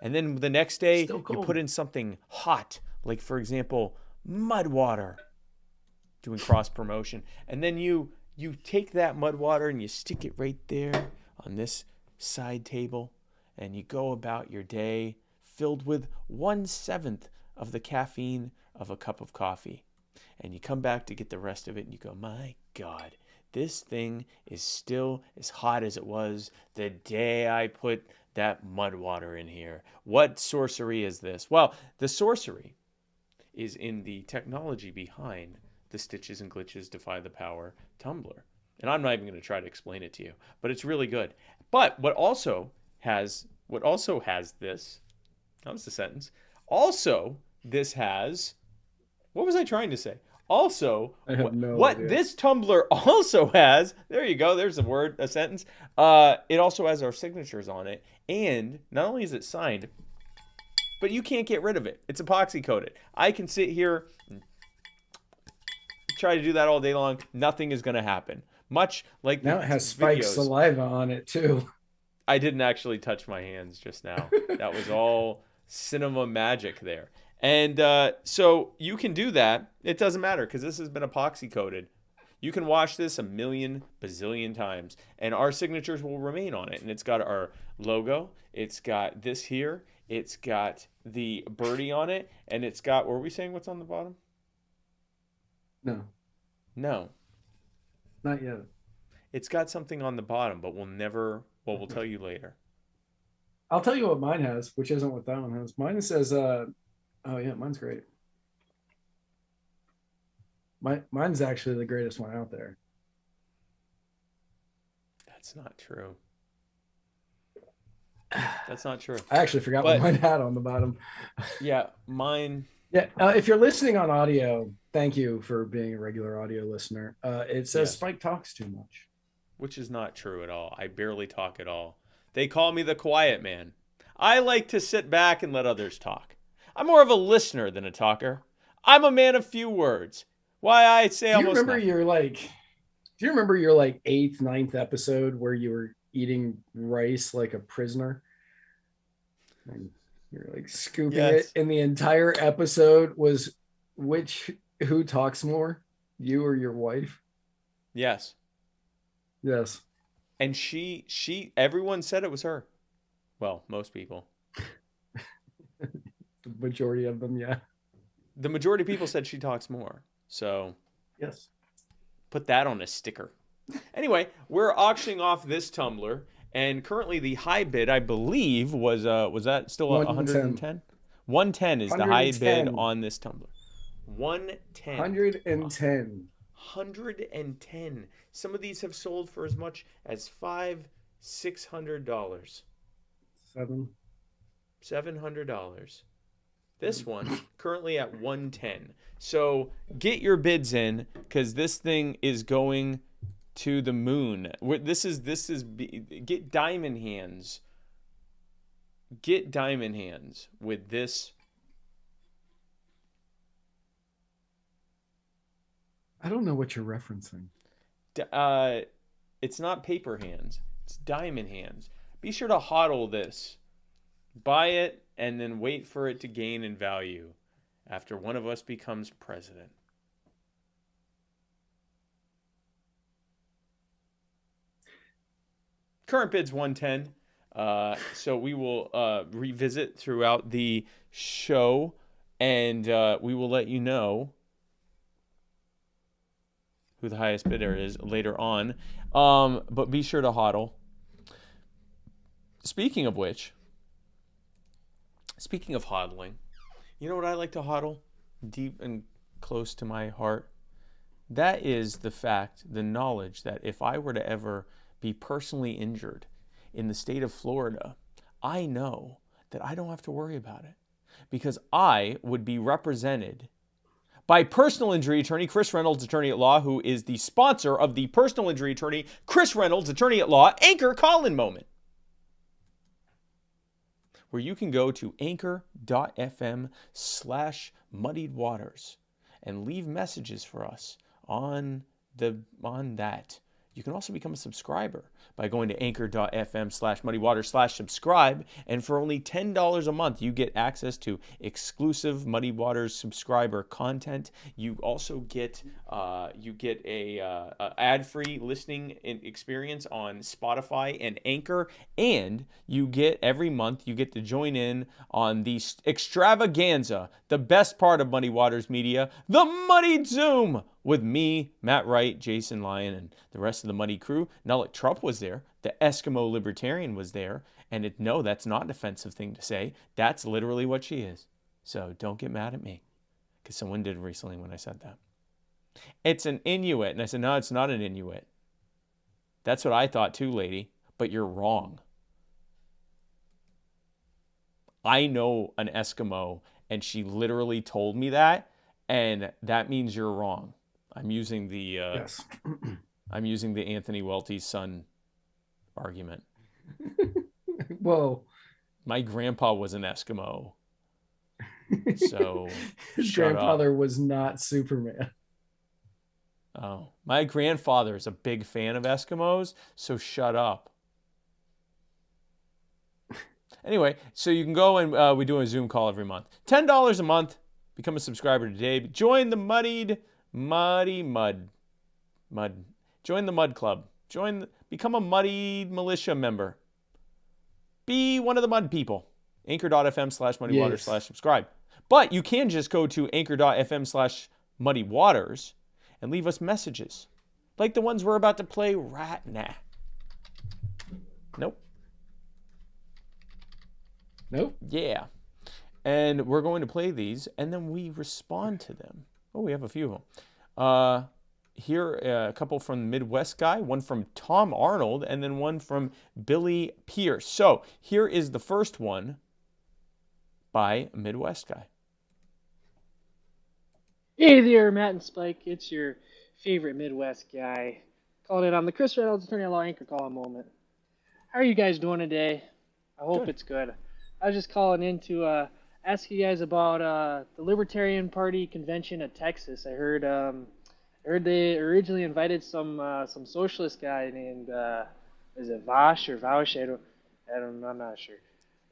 And then the next day, you put in something hot, like, for example, mud water, doing cross promotion. And then you take that mud water and you stick it right there on this side table, and you go about your day filled with 1/7 of the caffeine of a cup of coffee. And you come back to get the rest of it and you go, my God, this thing is still as hot as it was the day I put that mud water in here. What sorcery is this? Well, the sorcery is in the technology behind the Stitches and Glitches Defy the Power tumbler. And I'm not even going to try to explain it to you, but it's really good. But what also has this, that was the sentence. Also, this has, what was I trying to say? Also, I have no what idea. this tumbler also has, there you go, there's a word, a sentence. It also has our signatures on it. And not only is it signed, but you can't get rid of it. It's epoxy coated. I can sit here and try to do that all day long. Nothing is going to happen. Much like Now it has spiked videos. saliva on it too. I didn't actually touch my hands just now. That was all cinema magic there. And so you can do that. It doesn't matter because this has been epoxy coated. You can wash this a million bazillion times and our signatures will remain on it. And it's got our logo. It's got this here. It's got the birdie on it. And it's got, were we saying what's on the bottom? No, No. not yet. It's got something on the bottom, but we'll tell you later. I'll tell you what mine has, which isn't what that one has. Mine says, oh yeah, mine's great. Mine's actually the greatest one out there. That's not true. That's not true. I actually forgot what mine had on the bottom. Yeah, mine. Yeah, if you're listening on audio, thank you for being a regular audio listener. It says Yes. Spike talks too much. Which is not true at all. I barely talk at all. They call me the quiet man. I like to sit back and let others talk. I'm more of a listener than a talker. I'm a man of few words. Why I say Do you almost remember nothing. Do you remember your like 8th, 9th episode where you were eating rice like a prisoner? And You're like scooping Yes. it, and the entire episode was who talks more, you or your wife? Yes. Yes. And everyone said it was her. Well, most people. The majority of them, yeah. The majority of people said she talks more. So Yes. put that on a sticker. Anyway, we're auctioning off this tumbler, and currently the high bid, I believe, was that still 110? 110 is the high bid on this tumbler. 110. 110. 110. Some of these have sold for as much as $600. $700. This one currently at 110. So get your bids in, because this thing is going to the moon. Get diamond hands. Get diamond hands with this. I don't know what you're referencing. It's not paper hands. It's diamond hands. Be sure to hodl this. Buy it and then wait for it to gain in value after one of us becomes president. Current bid's 110. So we will revisit throughout the show, and we will let you know who the highest bidder is later on. But be sure to hodl. Speaking of which, speaking of hodling, you know what I like to hodl deep and close to my heart? That is the knowledge that if I were to ever be personally injured in the state of Florida, I know that I don't have to worry about it, because I would be represented by personal injury attorney Chris Reynolds, attorney at law, who is the sponsor of the personal injury attorney Chris Reynolds, attorney at law Anchor Call-In Moment, where you can go to anchor.fm/muddiedwaters and leave messages for us on that. You can also become a subscriber by going to anchor.fm/muddiedwaters/subscribe. And for only $10 a month, you get access to exclusive Muddy Waters subscriber content. You also get a ad-free listening experience on Spotify and Anchor. And you get every month, you get to join in on the extravaganza, the best part of Muddy Waters Media, the Muddied Zoom, with me, Matt Wright, Jason Lyon, and the rest of the Muddy crew. Nullick Trupp was there. The Eskimo Libertarian was there. And no, that's not an offensive thing to say. That's literally what she is. So don't get mad at me, because someone did recently when I said that. It's an Inuit. And I said, no, it's not an Inuit. That's what I thought too, lady. But you're wrong. I know an Eskimo, and she literally told me that. And that means you're wrong. I'm using the Yes. I'm using the Anthony Welty's son argument. Whoa. My grandpa was an Eskimo. So His shut grandfather up. was not Superman. Oh, my grandfather is a big fan of Eskimos, so shut up. Anyway, so you can go and we do a Zoom call every month. $10 a month. Become a subscriber today. Join the Join the Mud Club. Become a Muddied Militia member. Be one of the Mud people. Anchor.fm/muddywaters/subscribe. But you can just go to anchor.fm/muddywaters and leave us messages, like the ones we're about to play right now. Nope. Yeah. And we're going to play these, and then we respond to them. Oh, we have a few of them. Here, a couple from the Midwest guy, one from Tom Arnold, and then one from Billy Pierce. So here is the first one by Midwest guy. Hey there, Matt and Spike. It's your favorite Midwest guy. Calling it on the Chris Reynolds Attorney at Law Anchor Call Moment. How are you guys doing today? I hope it's good. I was just calling in to ask you guys about the Libertarian Party convention at Texas. I heard they originally invited some socialist guy named is it Vosh or Vaush? I'm not sure.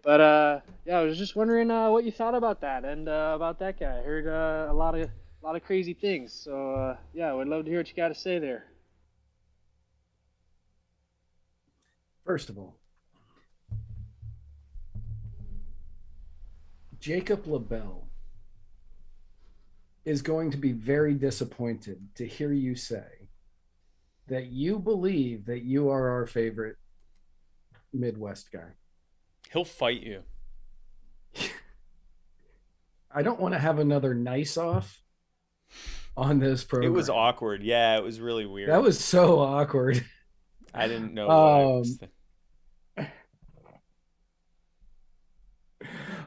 But yeah, I was just wondering what you thought about that and about that guy. I heard a lot of crazy things. So yeah, I would love to hear what you got to say there. First of all, Jacob LaBelle is going to be very disappointed to hear you say that you believe that you are our favorite Midwest guy. He'll fight you. I don't want to have another nice off on this program. It was awkward. Yeah, it was really weird. That was so awkward. I didn't know what I was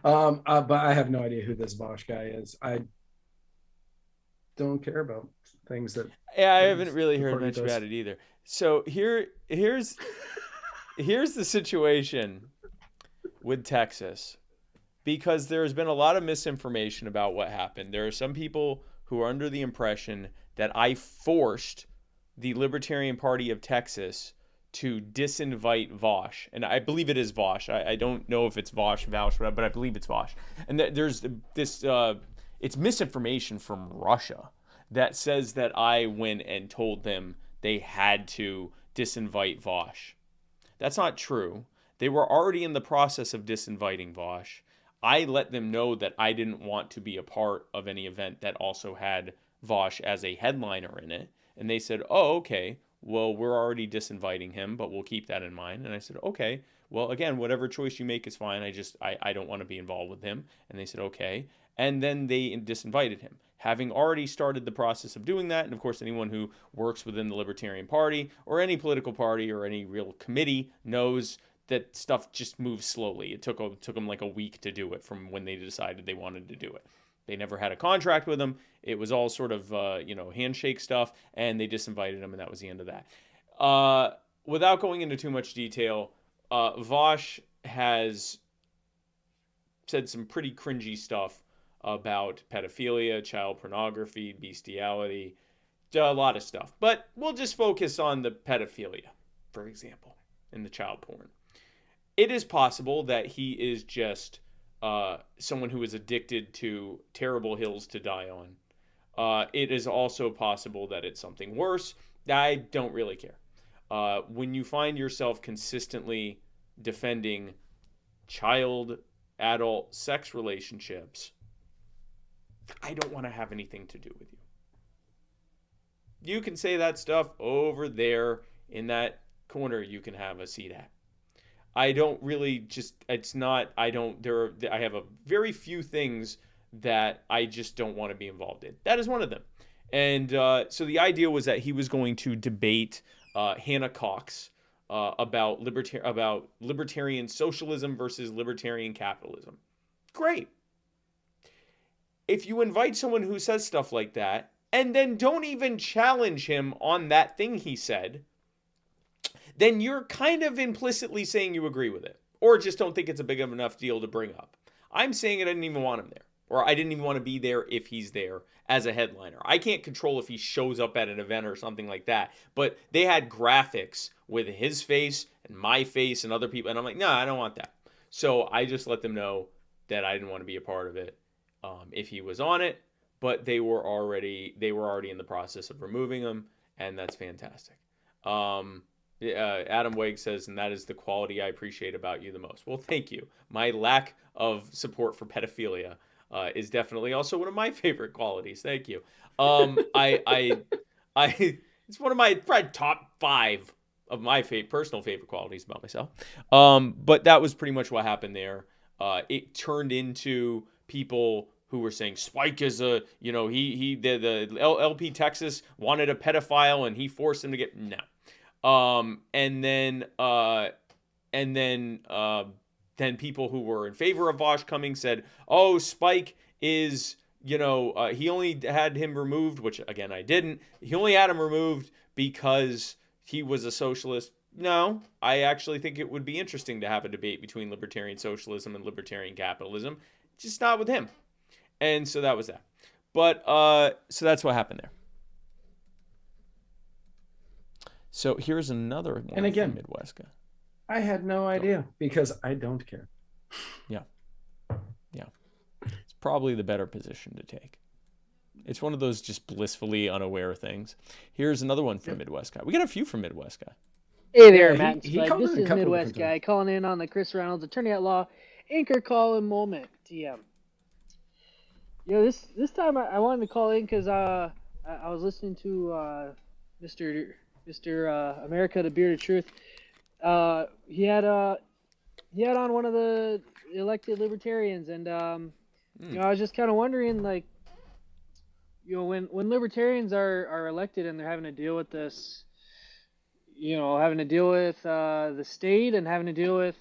but I have no idea who this Vosh guy is. I don't care about things that. Yeah, I haven't really heard much about it either. So here's the situation with Texas, because there has been a lot of misinformation about what happened. There are some people who are under the impression that I forced the Libertarian Party of Texas to disinvite Vosh. And I believe it is Vosh. I don't know if it's Vosh, but I believe it's Vosh. And there's this, it's misinformation from Russia that says that I went and told them they had to disinvite Vosh. That's not true. They were already in the process of disinviting Vosh. I let them know that I didn't want to be a part of any event that also had Vosh as a headliner in it. And they said, oh, okay, well, we're already disinviting him, but we'll keep that in mind. And I said, okay, well, again, whatever choice you make is fine. I don't want to be involved with him. And they said, okay. And then they disinvited him. Having already started the process of doing that, and of course, anyone who works within the Libertarian Party or any political party or any real committee knows that stuff just moves slowly. It took them like a week to do it from when they decided they wanted to do it. They never had a contract with him. It was all sort of, handshake stuff, and they disinvited him, and that was the end of that. Without going into too much detail, Vosh has said some pretty cringy stuff about pedophilia, child pornography, bestiality, a lot of stuff. But we'll just focus on the pedophilia, for example, and the child porn. It is possible that he is just someone who is addicted to terrible hills to die on. It is also possible that it's something worse. I don't really care. When you find yourself consistently defending child-adult sex relationships, I don't want to have anything to do with you. You can say that stuff over there in that corner. You can have a seat at. I don't really I have a very few things that I just don't want to be involved in. That is one of them. And so the idea was that he was going to debate Hannah Cox about libertarian socialism versus libertarian capitalism. Great. If you invite someone who says stuff like that and then don't even challenge him on that thing he said, then you're kind of implicitly saying you agree with it, or just don't think it's a big enough deal to bring up. I'm saying I didn't even want him there, or I didn't even want to be there if he's there as a headliner. I can't control if he shows up at an event or something like that, but they had graphics with his face and my face and other people, and I'm like, no, I don't want that. So I just let them know that I didn't want to be a part of it if he was on it, but they were already in the process of removing him, and that's fantastic. Adam Wegg says, and that is the quality I appreciate about you the most. Well, thank you. My lack of support for pedophilia is definitely also one of my favorite qualities. Thank you. It's one of my probably top 5 of my personal favorite qualities about myself. But that was pretty much what happened there. It turned into people who were saying Spike is the LP Texas wanted a pedophile and he forced him to get no. And then people who were in favor of Vosh coming said, oh, Spike is, he only had him removed, which again, I didn't. He only had him removed because he was a socialist. No, I actually think it would be interesting to have a debate between libertarian socialism and libertarian capitalism, just not with him. And so that was that. But, so that's what happened there. So here's another one. And again, from Midwest guy. I had no idea because I don't care. Yeah. Yeah. It's probably the better position to take. It's one of those just blissfully unaware things. Here's another one from Midwest Guy. We got a few from Midwest Guy. Hey there, Yeah, Matt and he Spike. called This in a is couple of Midwest different Guy calling in on the Chris Reynolds Attorney at Law Anchor Call and Moment, TM. This time I wanted to call in because I was listening to Mr. America, the Bearded Truth. He had on one of the elected libertarians, and I was just kind of wondering, like, when libertarians are elected and they're having to deal with this, having to deal with the state and having to deal with,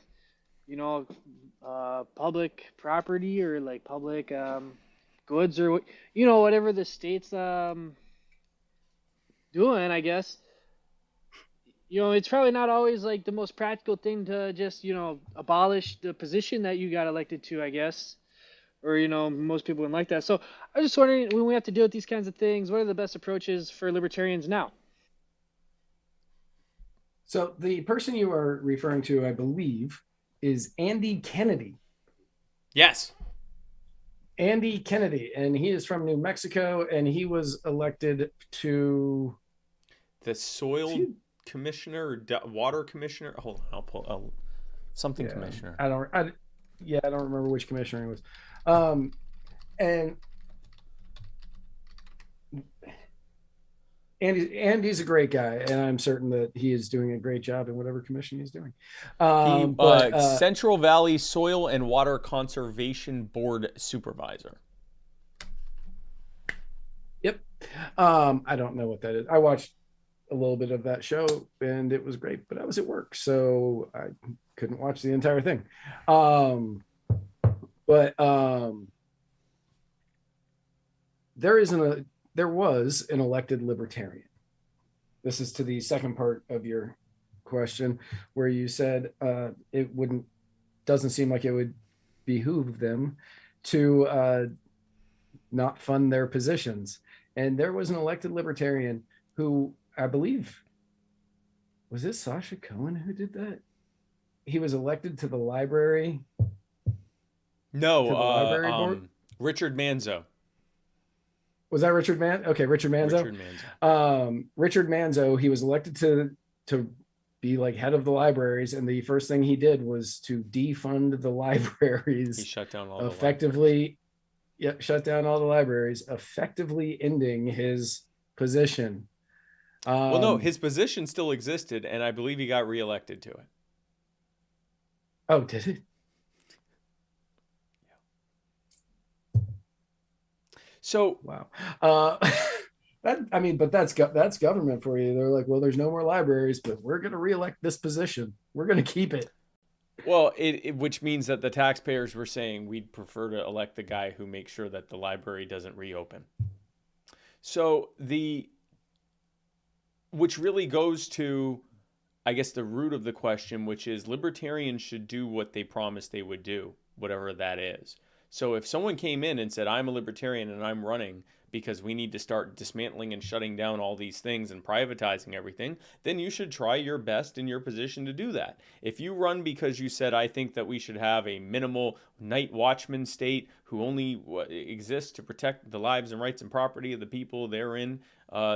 public property or like public goods or whatever the state's doing, I guess. It's probably not always like the most practical thing to just abolish the position that you got elected to, I guess. Or, most people wouldn't like that. So I was just wondering, when we have to deal with these kinds of things, what are the best approaches for libertarians now? So the person you are referring to, I believe, is Andy Kennedy. Yes. Andy Kennedy, and he is from New Mexico, and he was elected to the soil commissioner or water commissioner. Hold on, I'll pull commissioner. I don't remember which commissioner he was. And Andy's a great guy, and I'm certain that he is doing a great job in whatever commission he's doing. Central Valley Soil and Water Conservation Board Supervisor. Yep. I don't know what that is. I watched a little bit of that show, and it was great, but I was at work, so I couldn't watch the entire thing. There was an elected libertarian. This is to the second part of your question, where you said doesn't seem like it would behoove them to not fund their positions. And there was an elected libertarian who, I believe, was it Sasha Cohen who did that? He was elected to the library. No, to the library board? Richard Manzo. Was that Richard Manzo? Okay, Richard Manzo. Richard Manzo, he was elected to be like head of the libraries, and the first thing he did was to defund the libraries. He shut down all effectively. Shut down all the libraries, effectively ending his position. Well, no, his position still existed, and I believe he got reelected to it. Oh, did it? So wow, that's government for you. They're like, well, there's no more libraries, but we're going to reelect this position. We're going to keep it. Well, which means that the taxpayers were saying we'd prefer to elect the guy who makes sure that the library doesn't reopen. So which really goes to, I guess, the root of the question, which is libertarians should do what they promised they would do, whatever that is. So if someone came in and said, I'm a libertarian and I'm running because we need to start dismantling and shutting down all these things and privatizing everything, then you should try your best in your position to do that. If you run because you said, I think that we should have a minimal night watchman state who only exists to protect the lives and rights and property of the people therein,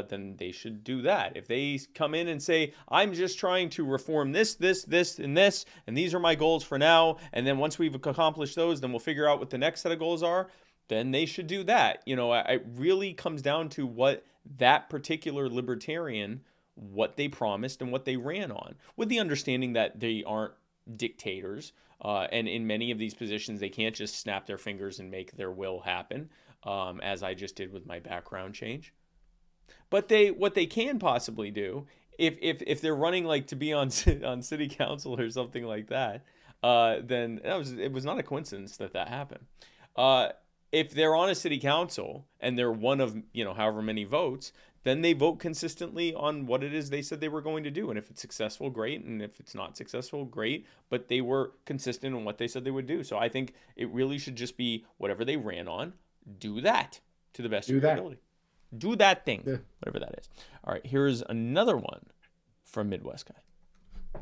then they should do that. If they come in and say, I'm just trying to reform this, and this, and these are my goals for now, and then once we've accomplished those, then we'll figure out what the next set of goals are, then they should do that. It really comes down to what that particular libertarian, what they promised and what they ran on, with the understanding that they aren't dictators. And in many of these positions, they can't just snap their fingers and make their will happen, as I just did with my background change. But what they can possibly do, if they're running like to be on city council or something like that, then it was not a coincidence that happened. If they're on a city council and they're one of however many votes, then they vote consistently on what it is they said they were going to do. And if it's successful, great. And if it's not successful, great. But they were consistent on what they said they would do. So I think it really should just be whatever they ran on, do that to the best of your ability. Do that thing, whatever that is. All right, here's another one from Midwest Guy.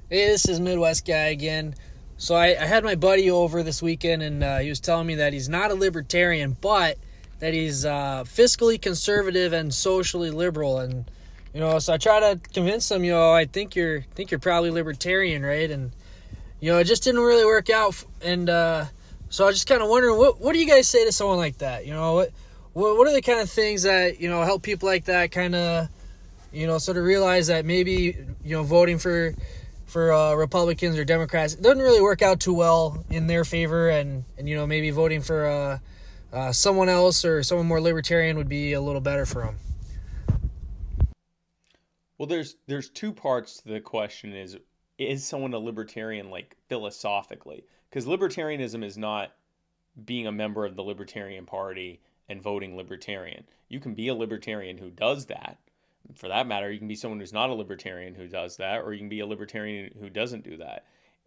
Hey, this is Midwest Guy again. So I had my buddy over this weekend, and he was telling me that he's not a libertarian, but that he's fiscally conservative and socially liberal. And so I try to convince him, I think you're probably libertarian, right? And it just didn't really work out. And so I was just kind of wondering, what do you guys say to someone like that? What are the kind of things that help people like that kind of sort of realize that maybe voting for Republicans or Democrats, it doesn't really work out too well in their favor, and maybe voting for someone else or someone more libertarian would be a little better for them. Well, there's two parts to the question: is someone a libertarian, like, philosophically? Because libertarianism is not being a member of the Libertarian Party and voting libertarian. You can be a libertarian who does that. For that matter, you can be someone who's not a libertarian who does that, or you can be a libertarian who doesn't do that.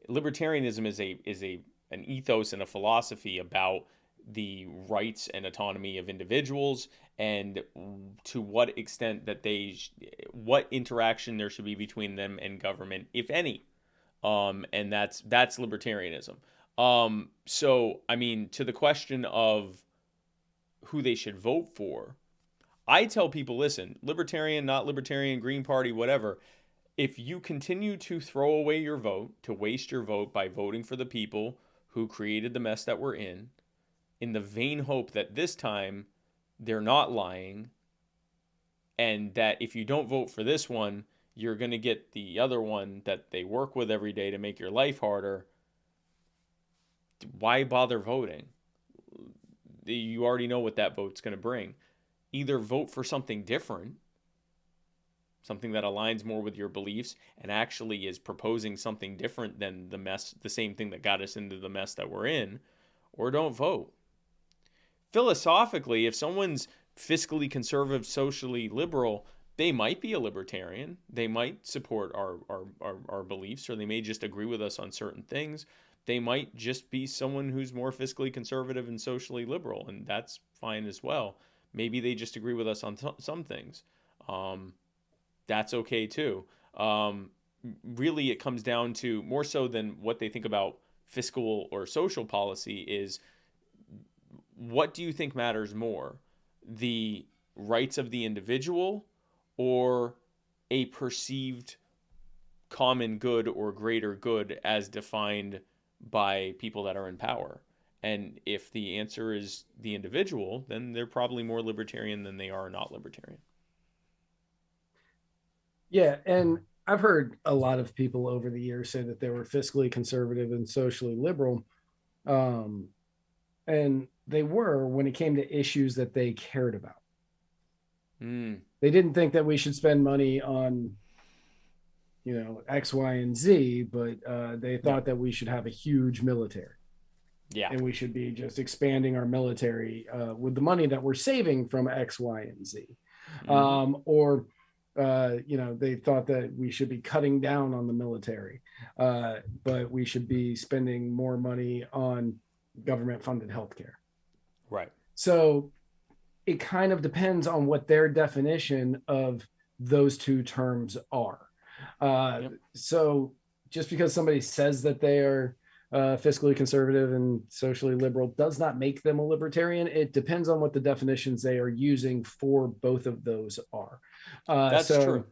Libertarianism is an ethos and a philosophy about the rights and autonomy of individuals, and to what extent that what interaction there should be between them and government, if any. And that's libertarianism. So, I mean, to the question of who they should vote for, I tell people, listen, libertarian, not libertarian, Green Party, whatever, if you continue to throw away your vote, to waste your vote by voting for the people who created the mess that we're in the vain hope that this time they're not lying, and that if you don't vote for this one, you're going to get the other one that they work with every day to make your life harder, why bother voting? You already know what that vote's going to bring. Either vote for something different, something that aligns more with your beliefs and actually is proposing something different than the same thing that got us into the mess that we're in, or don't vote. Philosophically, if someone's fiscally conservative, socially liberal, they might be a libertarian. They might support our beliefs, or they may just agree with us on certain things. They might just be someone who's more fiscally conservative and socially liberal, and that's fine as well. Maybe they just agree with us on some things. That's okay too. Really, it comes down to, more so than what they think about fiscal or social policy, is what do you think matters more? The rights of the individual, or a perceived common good or greater good as defined by people that are in power? And if the answer is the individual, then they're probably more libertarian than they are not libertarian. Yeah, and I've heard a lot of people over the years say that they were fiscally conservative and socially liberal. And they were when it came to issues that they cared about. They didn't think that we should spend money on, X, Y, and Z, but they thought that we should have a huge military. Yeah. And we should be just expanding our military with the money that we're saving from X, Y, and Z. Or they thought that we should be cutting down on the military, but we should be spending more money on government-funded healthcare. Right. So it kind of depends on what their definition of those two terms are. So just because somebody says that they are fiscally conservative and socially liberal does not make them a libertarian. It depends on what the definitions they are using for both of those are. That's true.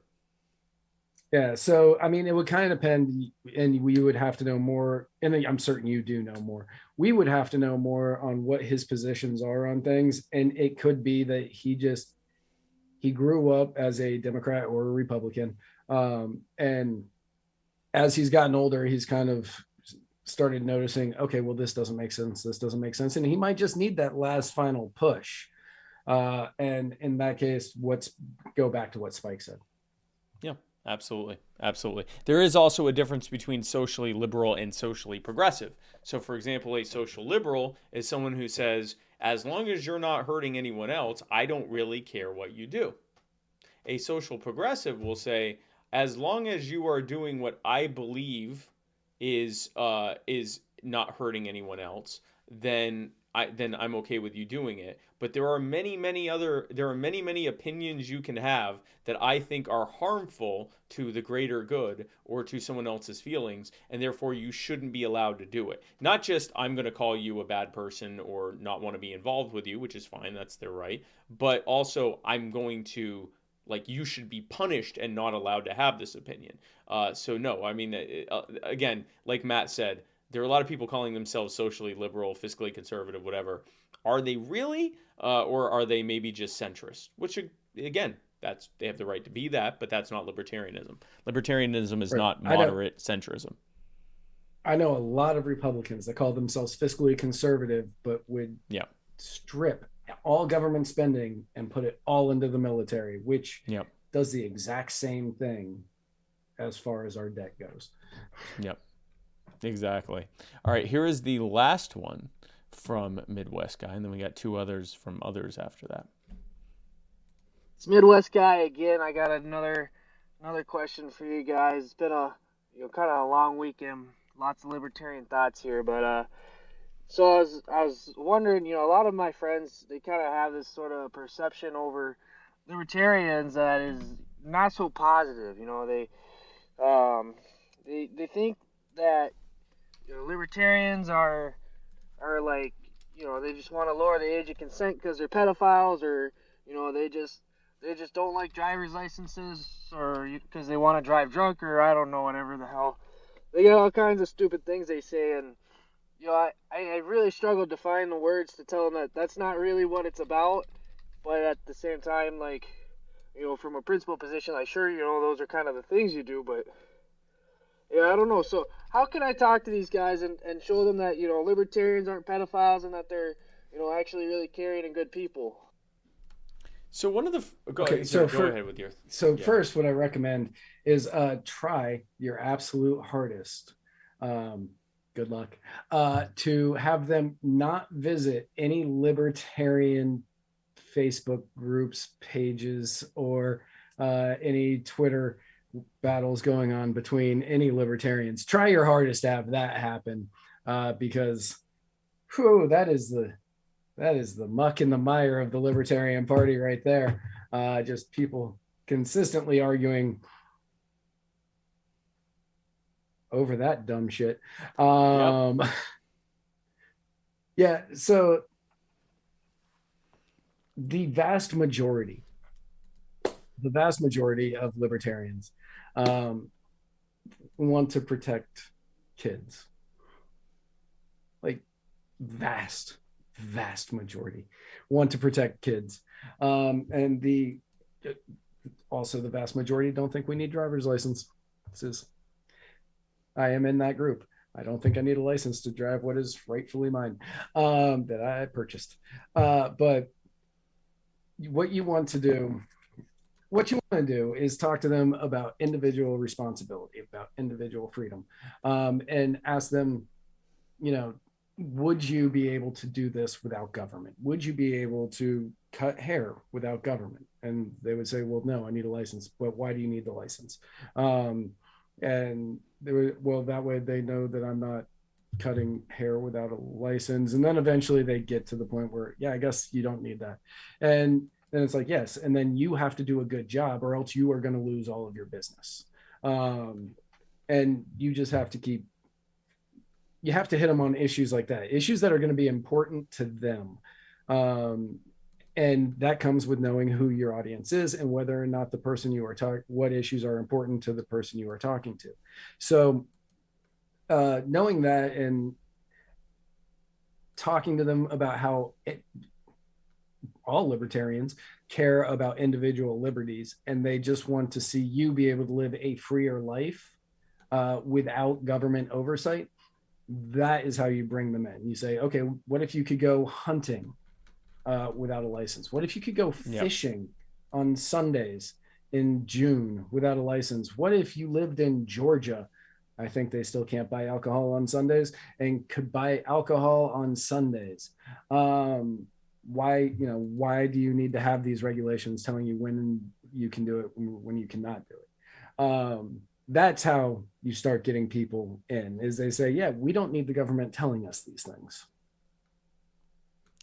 Yeah. So, I mean, it would kind of depend, and we would have to know more. And I'm certain you do know more. We would have to know more on what his positions are on things. And it could be that he grew up as a Democrat or a Republican. And as he's gotten older, he's kind of started noticing, okay, well, this doesn't make sense. This doesn't make sense. And he might just need that last final push. And in that case, go back to what Spike said. Yeah, absolutely. Absolutely. There is also a difference between socially liberal and socially progressive. So, for example, a social liberal is someone who says, as long as you're not hurting anyone else, I don't really care what you do. A social progressive will say, as long as you are doing what I believe is not hurting anyone else, then then I'm okay with you doing it. But there are many opinions you can have that I think are harmful to the greater good or to someone else's feelings, and therefore you shouldn't be allowed to do it. Not just I'm going to call you a bad person or not want to be involved with you, which is fine, that's their right, but also I'm going to, like, you should be punished and not allowed to have this opinion. So no, I mean, again, like Matt said, there are a lot of people calling themselves socially liberal, fiscally conservative, whatever. Are they really, or are they maybe just centrist? Which, again, they have the right to be that, but that's not libertarianism. Libertarianism is not moderate centrism. I know a lot of Republicans that call themselves fiscally conservative, but would strip all government spending and put it all into the military, which does the exact same thing as far as our debt goes. Yep. Exactly. All right, here is the last one from Midwest Guy, and then we got two others from others after that. It's Midwest Guy again. I got another question for you guys. It's been a kind of a long weekend, lots of libertarian thoughts here, but so I was wondering, a lot of my friends, they kind of have this sort of perception over libertarians that is not so positive. They think that libertarians are like, they just want to lower the age of consent because they're pedophiles, or they just don't like driver's licenses, or because they want to drive drunk, or I don't know, whatever the hell. They got all kinds of stupid things they say, and I really struggled to find the words to tell them that that's not really what it's about. But at the same time, like, from a principal position, like, sure, those are kind of the things you do, but I don't know. So how can I talk to these guys and show them that, libertarians aren't pedophiles and that they're, actually really caring and good people? So one of the go ahead with your. First, what I recommend is try your absolute hardest. Good luck. To have them not visit any libertarian Facebook groups, pages, or any Twitter battles going on between any libertarians. Try your hardest to have that happen, because that is the muck in the mire of the Libertarian Party right there. Just people consistently arguing over that dumb shit. So the vast majority of libertarians want to protect kids. Like, vast majority want to protect kids. And the vast majority don't think we need driver's licenses. I am in that group. I don't think I need a license to drive what is rightfully mine, that I purchased. But what you want to do is talk to them about individual responsibility, about individual freedom, and ask them, would you be able to do this without government? Would you be able to cut hair without government? And they would say, well, no, I need a license. But why do you need the license? And they were, well, that way they know that I'm not cutting hair without a license. And then eventually they get to the point where, I guess you don't need that. And then it's like, yes. And then you have to do a good job, or else you are going to lose all of your business. And you just have to you have to hit them on issues like that, issues that are going to be important to them. And that comes with knowing who your audience is and whether or not the person you are talking, what issues are important to the person you are talking to. So knowing that and talking to them about how all libertarians care about individual liberties, and they just want to see you be able to live a freer life without government oversight. That is how you bring them in. You say, okay, what if you could go hunting without a license? What if you could go fishing on Sundays in June without a license? What if you lived in Georgia? I think they still can't buy alcohol on Sundays, and could buy alcohol on Sundays. Why do you need to have these regulations telling you when you can do it, when you cannot do it? That's how you start getting people in, is they say, yeah, we don't need the government telling us these things.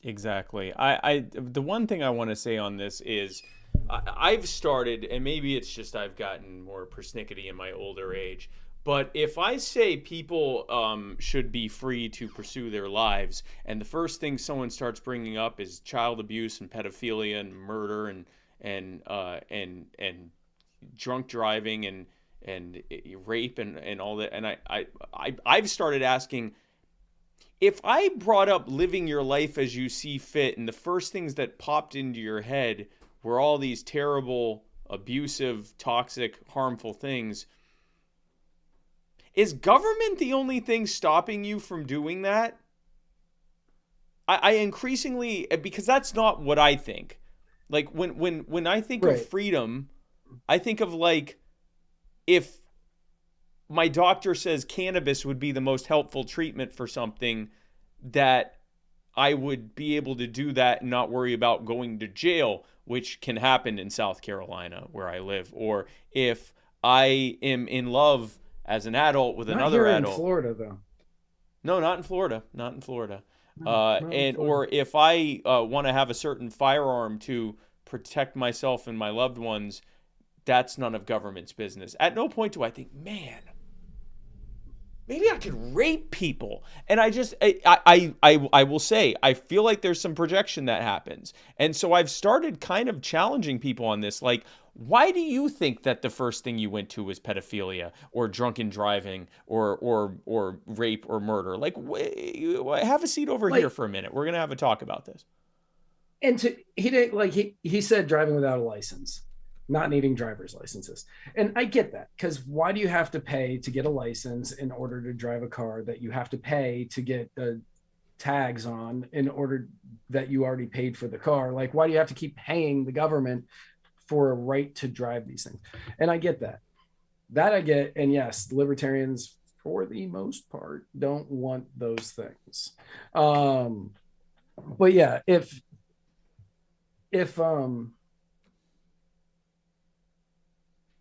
Exactly. The one thing I want to say on this is I've started, and maybe it's just I've gotten more persnickety in my older age, but if I say people should be free to pursue their lives, and the first thing someone starts bringing up is child abuse and pedophilia and murder and drunk driving and rape and all that, and I've started asking, if I brought up living your life as you see fit, and the first things that popped into your head were all these terrible, abusive, toxic, harmful things, is government the only thing stopping you from doing that? I increasingly, because that's not what I think. Like when I think of freedom, I think of like, if my doctor says cannabis would be the most helpful treatment for something, that I would be able to do that and not worry about going to jail, which can happen in South Carolina where I live. Or if I am in love as an adult with another adult. Not in Florida, though. No, not in Florida. Not in Florida. Or if I want to have a certain firearm to protect myself and my loved ones, that's none of government's business. At no point do I think, man, maybe I could rape people. And I will say, I feel like there's some projection that happens. And so I've started kind of challenging people on this. Like, why do you think that the first thing you went to was pedophilia or drunken driving or rape or murder? Like, have a seat over here for a minute. We're going to have a talk about this. And he said driving without a license, not needing driver's licenses. And I get that, because why do you have to pay to get a license in order to drive a car that you have to pay to get tags on in order that you already paid for the car? Like, why do you have to keep paying the government for a right to drive these things? And I get that. That I get. And yes, libertarians, for the most part, don't want those things. But yeah, if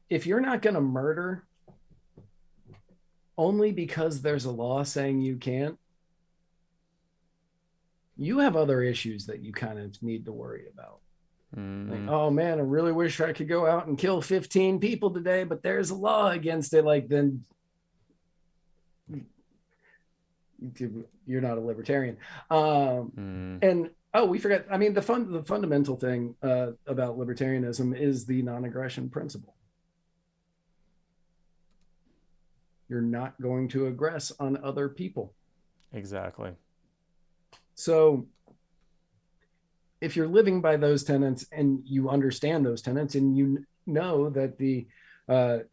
you're not going to murder only because there's a law saying you can't, you have other issues that you kind of need to worry about. Like, oh man, I really wish I could go out and kill 15 people today, but there's a law against it. Like, then you're not a libertarian. And we forgot. I mean, the fundamental thing about libertarianism is the non-aggression principle. You're not going to aggress on other people. Exactly. So if you're living by those tenets and you understand those tenets and you know that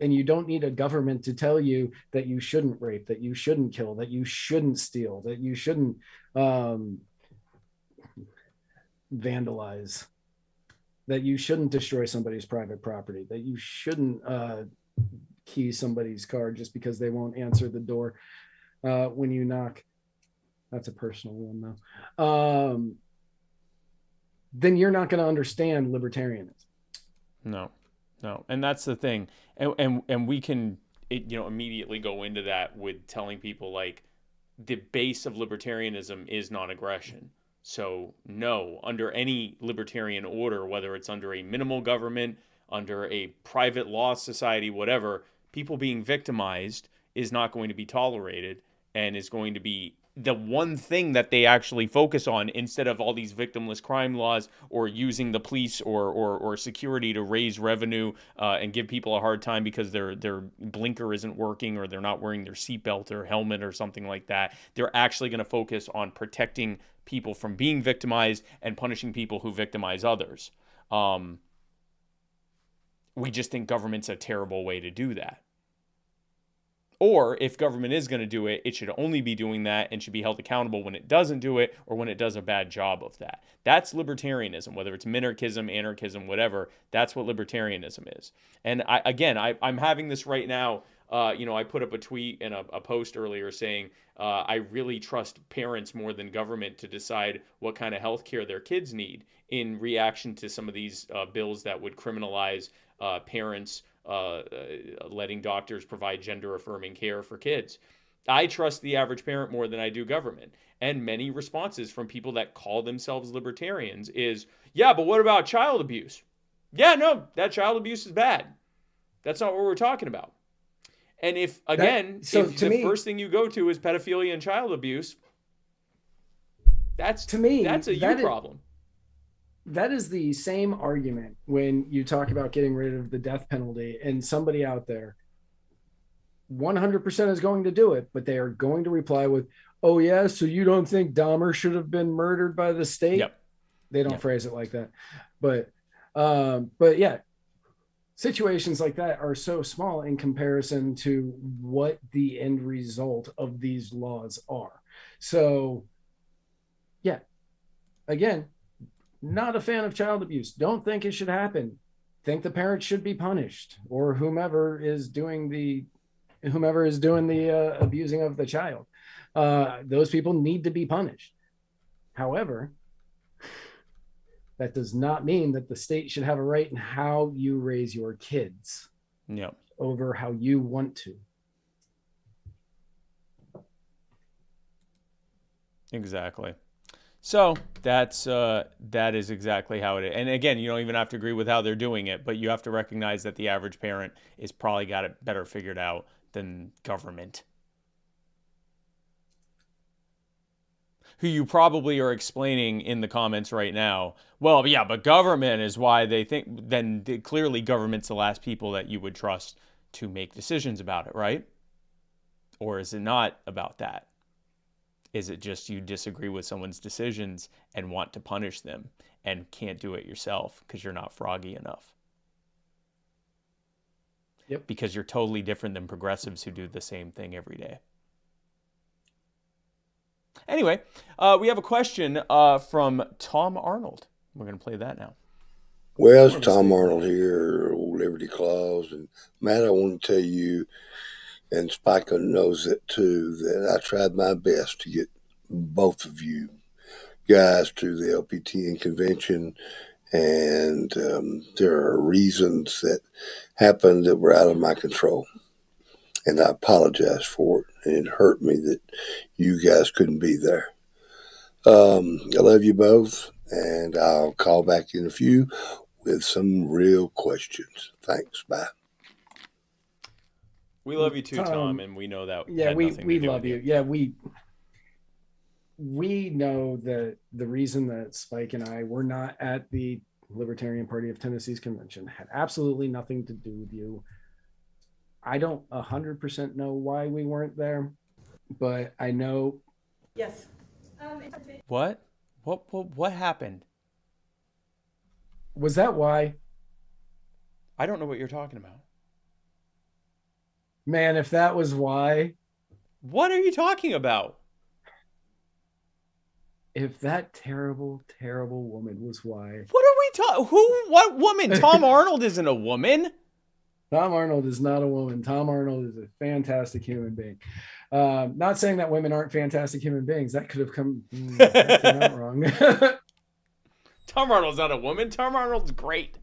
and you don't need a government to tell you that you shouldn't rape, that you shouldn't kill, that you shouldn't steal, that you shouldn't vandalize, that you shouldn't destroy somebody's private property, that you shouldn't key somebody's car just because they won't answer the door when you knock. That's a personal one though. Then you're not going to understand libertarianism. No. And that's the thing. And we can, immediately go into that with telling people, like, the base of libertarianism is non-aggression. So no, under any libertarian order, whether it's under a minimal government, under a private law society, whatever, people being victimized is not going to be tolerated and is going to be the one thing that they actually focus on, instead of all these victimless crime laws or using the police or security to raise revenue and give people a hard time because their blinker isn't working or they're not wearing their seatbelt or helmet or something like that. They're actually going to focus on protecting people from being victimized and punishing people who victimize others. We just think government's a terrible way to do that. Or if government is going to do it, it should only be doing that and should be held accountable when it doesn't do it or when it does a bad job of that. That's libertarianism, whether it's minarchism, anarchism, whatever. That's what libertarianism is. And I'm having this right now. I put up a tweet and a post earlier saying I really trust parents more than government to decide what kind of health care their kids need, in reaction to some of these bills that would criminalize parents letting doctors provide gender-affirming care for kids. I trust the average parent more than I do government. And many responses from people that call themselves libertarians is, yeah, but what about child abuse? Yeah, no, that child abuse is bad. That's not what we're talking about. And if, again, if the first thing you go to is pedophilia and child abuse, that's a you problem. That is the same argument when you talk about getting rid of the death penalty, and somebody out there 100% is going to do it, but they are going to reply with, oh yeah, so you don't think Dahmer should have been murdered by the state? Yep. They don't phrase it like that. But yeah, situations like that are so small in comparison to what the end result of these laws are. So yeah, again, not a fan of child abuse. Don't think it should happen. Think the parents should be punished, or whomever is doing the abusing of the child. Those people need to be punished. However, that does not mean that the state should have a right in how you raise your kids over how you want to. Exactly. So that is exactly how it is. And again, you don't even have to agree with how they're doing it, but you have to recognize that the average parent is probably got it better figured out than government, who you probably are explaining in the comments right now. Well, yeah, but government is why they think. Then clearly government's the last people that you would trust to make decisions about it, right? Or is it not about that? Is it just you disagree with someone's decisions and want to punish them and can't do it yourself because you're not froggy enough? Yep. Because you're totally different than progressives who do the same thing every day. Anyway, we have a question from Tom Arnold. We're going to play that now. Well, it's Tom Arnold here, Old Liberty Claus. And Matt, I want to tell you, and Spiker knows it too, that I tried my best to get both of you guys to the LPTN convention. And there are reasons that happened that were out of my control. And I apologize for it. And it hurt me that you guys couldn't be there. I love you both. And I'll call back in a few with some real questions. Thanks. Bye. We love you too, Tom, and we know that. Yeah, we love you. Yeah, we know that the reason that Spike and I were not at the Libertarian Party of Tennessee's convention had absolutely nothing to do with you. I don't 100% know why we weren't there, but I know. Yes. What happened? Was that why? I don't know what you're talking about. Man, if that was why. What are you talking about? If that terrible, terrible woman was why. What are we talking? What woman? Tom Arnold isn't a woman. Tom Arnold is not a woman. Tom Arnold is a fantastic human being. Not saying that women aren't fantastic human beings. That could have come out wrong. Tom Arnold's not a woman. Tom Arnold's great.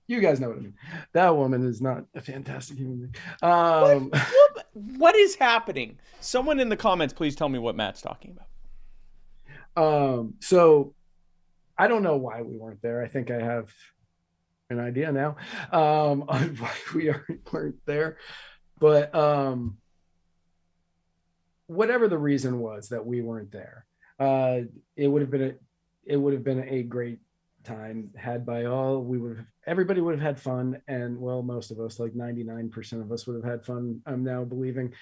You guys know what I mean. That woman is not a fantastic human being. What is happening? Someone in the comments, please tell me what Matt's talking about. So I don't know why we weren't there. I think I have an idea now on why we weren't there. But whatever the reason was that we weren't there, it would have been a great time had by all. Everybody would have had fun, and well, most of us, like 99% of us, would have had fun. I'm now believing,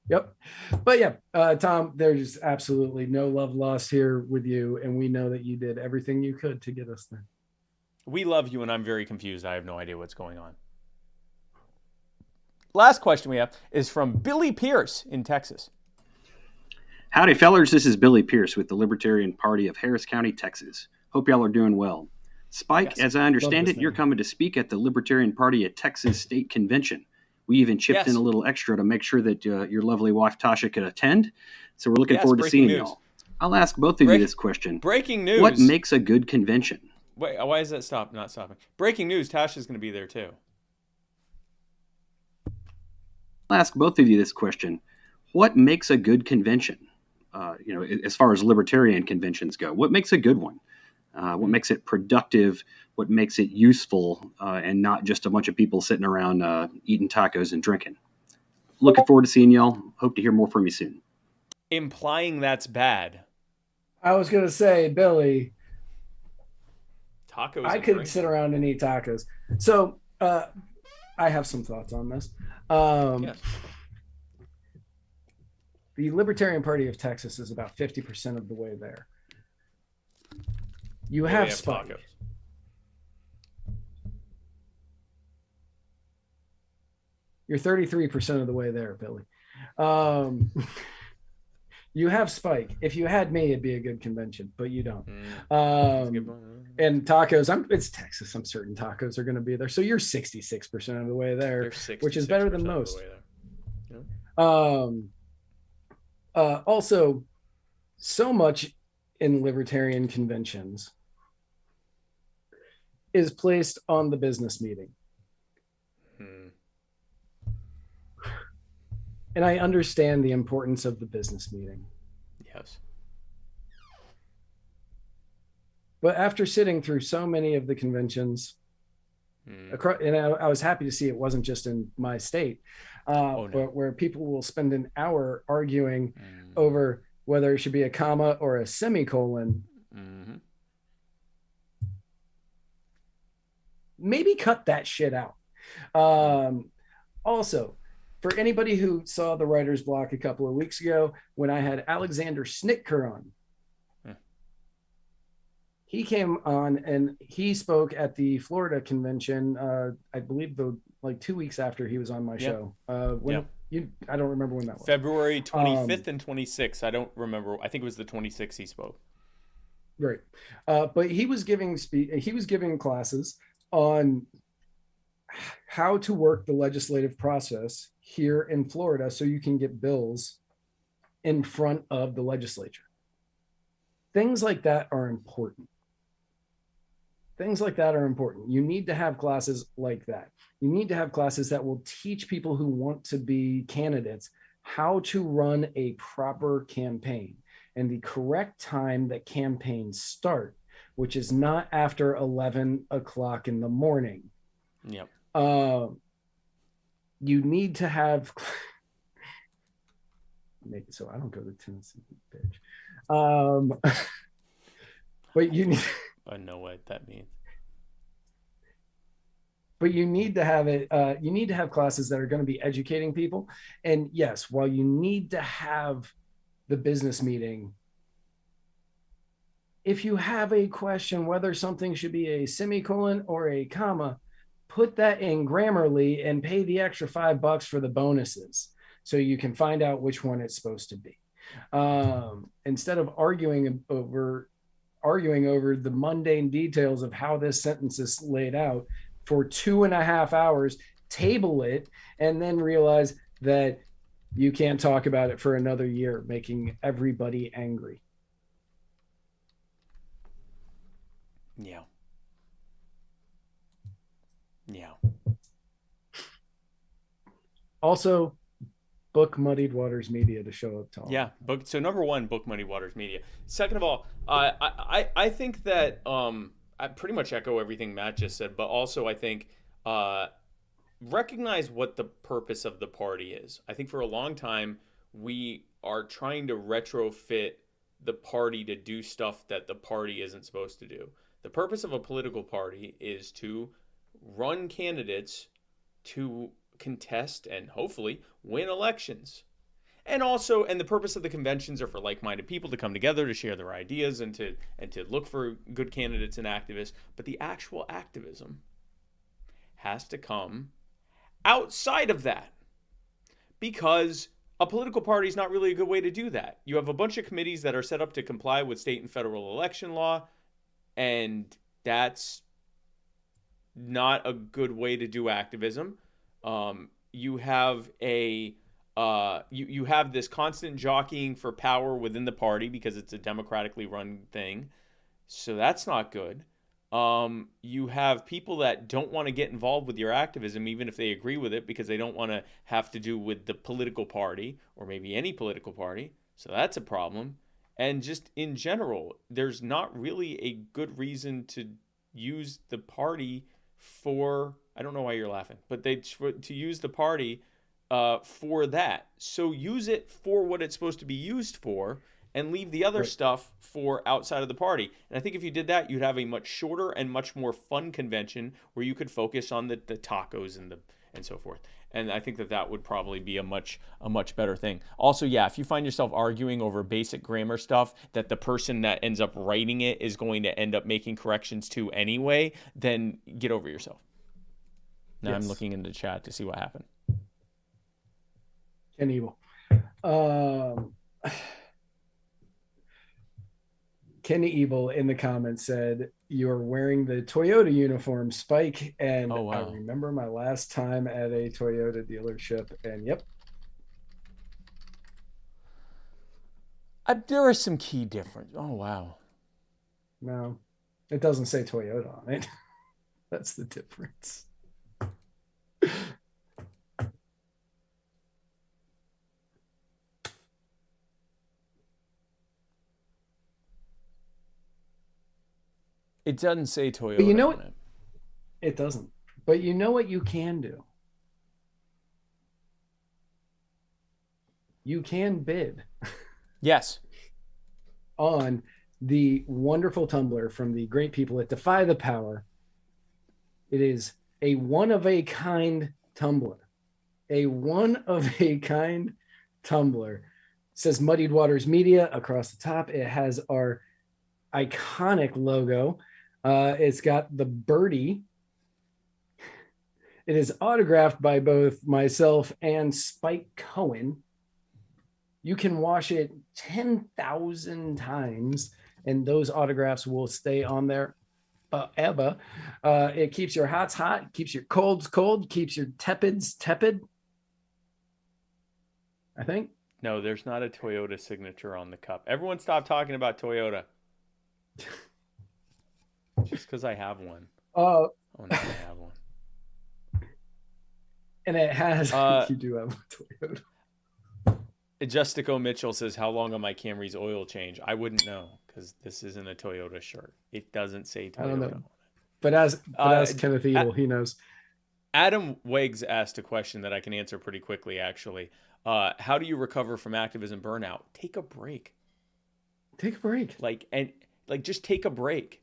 Yep. But yeah, Tom, there's absolutely no love lost here with you, and we know that you did everything you could to get us there. We love you, and I'm very confused. I have no idea what's going on. Last question we have is from Billy Pierce in Texas. Howdy, fellers. This is Billy Pierce with the Libertarian Party of Harris County, Texas. Hope y'all are doing well. Spike, Yes. as I understand it, you're coming to speak at the Libertarian Party of Texas State Convention. We even chipped in Yes. a little extra to make sure that your lovely wife Tasha could attend. So we're looking Yes, forward to breaking seeing news. y'all. I'll ask both of you this question. Breaking news. What makes a good convention? Wait, why is that not stopping? Breaking news, Tasha's going to be there too. I'll ask both of you this question. What makes a good convention? As far as libertarian conventions go, what makes a good one? What makes it productive? What makes it useful and not just a bunch of people sitting around eating tacos and drinking? Looking forward to seeing y'all. Hope to hear more from you soon. Implying that's bad. I was going to say, Billy, Tacos. I and could drinking. sit around and eat tacos. So I have some thoughts on this. Yes. The Libertarian Party of Texas is about 50% of the way there. You have Spike. tacos. You're 33% of the way there, Billy. You have Spike. If you had me, it'd be a good convention, but you don't. And tacos, it's Texas. I'm certain tacos are going to be there. So you're 66% of the way there, which is better than most. Also, so much in libertarian conventions is placed on the business meeting. And I understand the importance of the business meeting. Yes. But after sitting through so many of the conventions, and I was happy to see it wasn't just in my state, but where people will spend an hour arguing over whether it should be a comma or a semicolon. Maybe cut that shit out. Also, for anybody who saw the writer's block a couple of weeks ago, when I had Alexander Snitker on, he came on and he spoke at the Florida convention, I believe 2 weeks after he was on my show. I don't remember when that was. February 25th and 26th. I don't remember. I think it was the 26th he spoke. Right. But he was giving classes on how to work the legislative process here in Florida so you can get bills in front of the legislature. Things like that are important. You need to have classes like that. You need to have classes that will teach people who want to be candidates how to run a proper campaign and the correct time that campaigns start, which is not after 11 o'clock in the morning. Yep. You need to have make it so I don't go to Tennessee, bitch. But you need. I know what that means. But you need to have it. You need to have classes that are going to be educating people. And yes, while you need to have the business meeting, if you have a question whether something should be a semicolon or a comma, put that in Grammarly and pay the extra $5 for the bonuses so you can find out which one it's supposed to be. Instead of arguing over the mundane details of how this sentence is laid out for 2.5 hours, table it, and then realize that you can't talk about it for another year, making everybody angry. Yeah. Yeah. Also, book Muddied Waters Media to show up to all. Yeah. So number one, book Muddied Waters Media. Second of all, I think that I pretty much echo everything Matt just said, but also I think recognize what the purpose of the party is. I think for a long time we are trying to retrofit the party to do stuff that the party isn't supposed to do. The purpose of a political party is to run candidates to contest and hopefully win elections. And the purpose of the conventions are for like-minded people to come together to share their ideas and to look for good candidates and activists. But the actual activism has to come outside of that, because a political party is not really a good way to do that. You have a bunch of committees that are set up to comply with state and federal election law, and that's not a good way to do activism. you have a you have this constant jockeying for power within the party because it's a democratically run thing. So that's not good. You have people that don't want to get involved with your activism, even if they agree with it, because they don't want to have to do with the political party or maybe any political party. So that's a problem. And just in general, there's not really a good reason to use the party for, I don't know why you're laughing, but to use the party for that. So use it for what it's supposed to be used for, and leave the other stuff for outside of the party. And I think if you did that, you'd have a much shorter and much more fun convention where you could focus on the tacos and so forth. And I think that would probably be a much better thing. Also, yeah, if you find yourself arguing over basic grammar stuff that the person that ends up writing it is going to end up making corrections to anyway, then get over yourself. Now I'm looking into the chat to see what happened. Ken Evil. Kenny Evil in the comments said, "You're wearing the Toyota uniform, Spike." And oh, wow. I remember my last time at a Toyota dealership, and yep. There are some key differences. Oh, wow. No, it doesn't say Toyota on it. That's the difference. It doesn't say Toyota. But you know on what? It. It doesn't. But you know what you can do? You can bid. Yes. On the wonderful Tumbler from the great people at Defy the Power. It is a one-of-a-kind Tumbler. A one-of-a-kind Tumbler. It says Muddied Waters Media across the top. It has our iconic logo. It's got the birdie. It is autographed by both myself and Spike Cohen. You can wash it 10,000 times, and those autographs will stay on there forever. It keeps your hots hot, keeps your colds cold, keeps your tepids tepid. I think. No, there's not a Toyota signature on the cup. Everyone stop talking about Toyota. Just because I have one. Oh, no, I have one. And it has, you do have a Toyota. Justico Mitchell says, how long on my Camry's oil change? I wouldn't know because this isn't a Toyota shirt. It doesn't say Toyota. I don't know. But as Kenneth Evil, he knows. Adam Weggs asked a question that I can answer pretty quickly, actually. How do you recover from activism burnout? Take a break. Take a break. Just take a break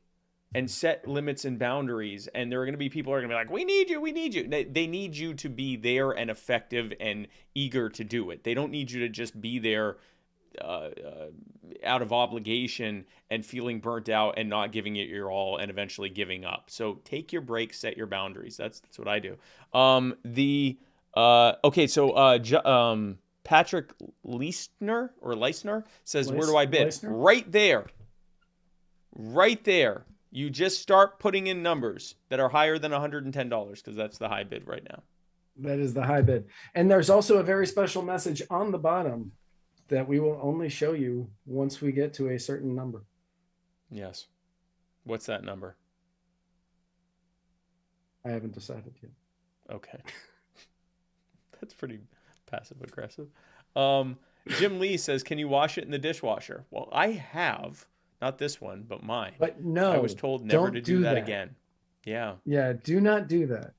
and set limits and boundaries. And there are going to be people who are going to be like, we need you. They need you to be there and effective and eager to do it. They don't need you to just be there out of obligation and feeling burnt out and not giving it your all and eventually giving up. So take your break, set your boundaries. That's what I do. Patrick Leisner says, where do I bid? Leisner? Right there. You just start putting in numbers that are higher than $110 because that's the high bid right now. That is the high bid. And there's also a very special message on the bottom that we will only show you once we get to a certain number. Yes. What's that number? I haven't decided yet. Okay. That's pretty passive aggressive. Jim Lee says, can you wash it in the dishwasher? Well, I have. Not this one, but mine. But no, I was told never to do that again. Yeah. Yeah, do not do that.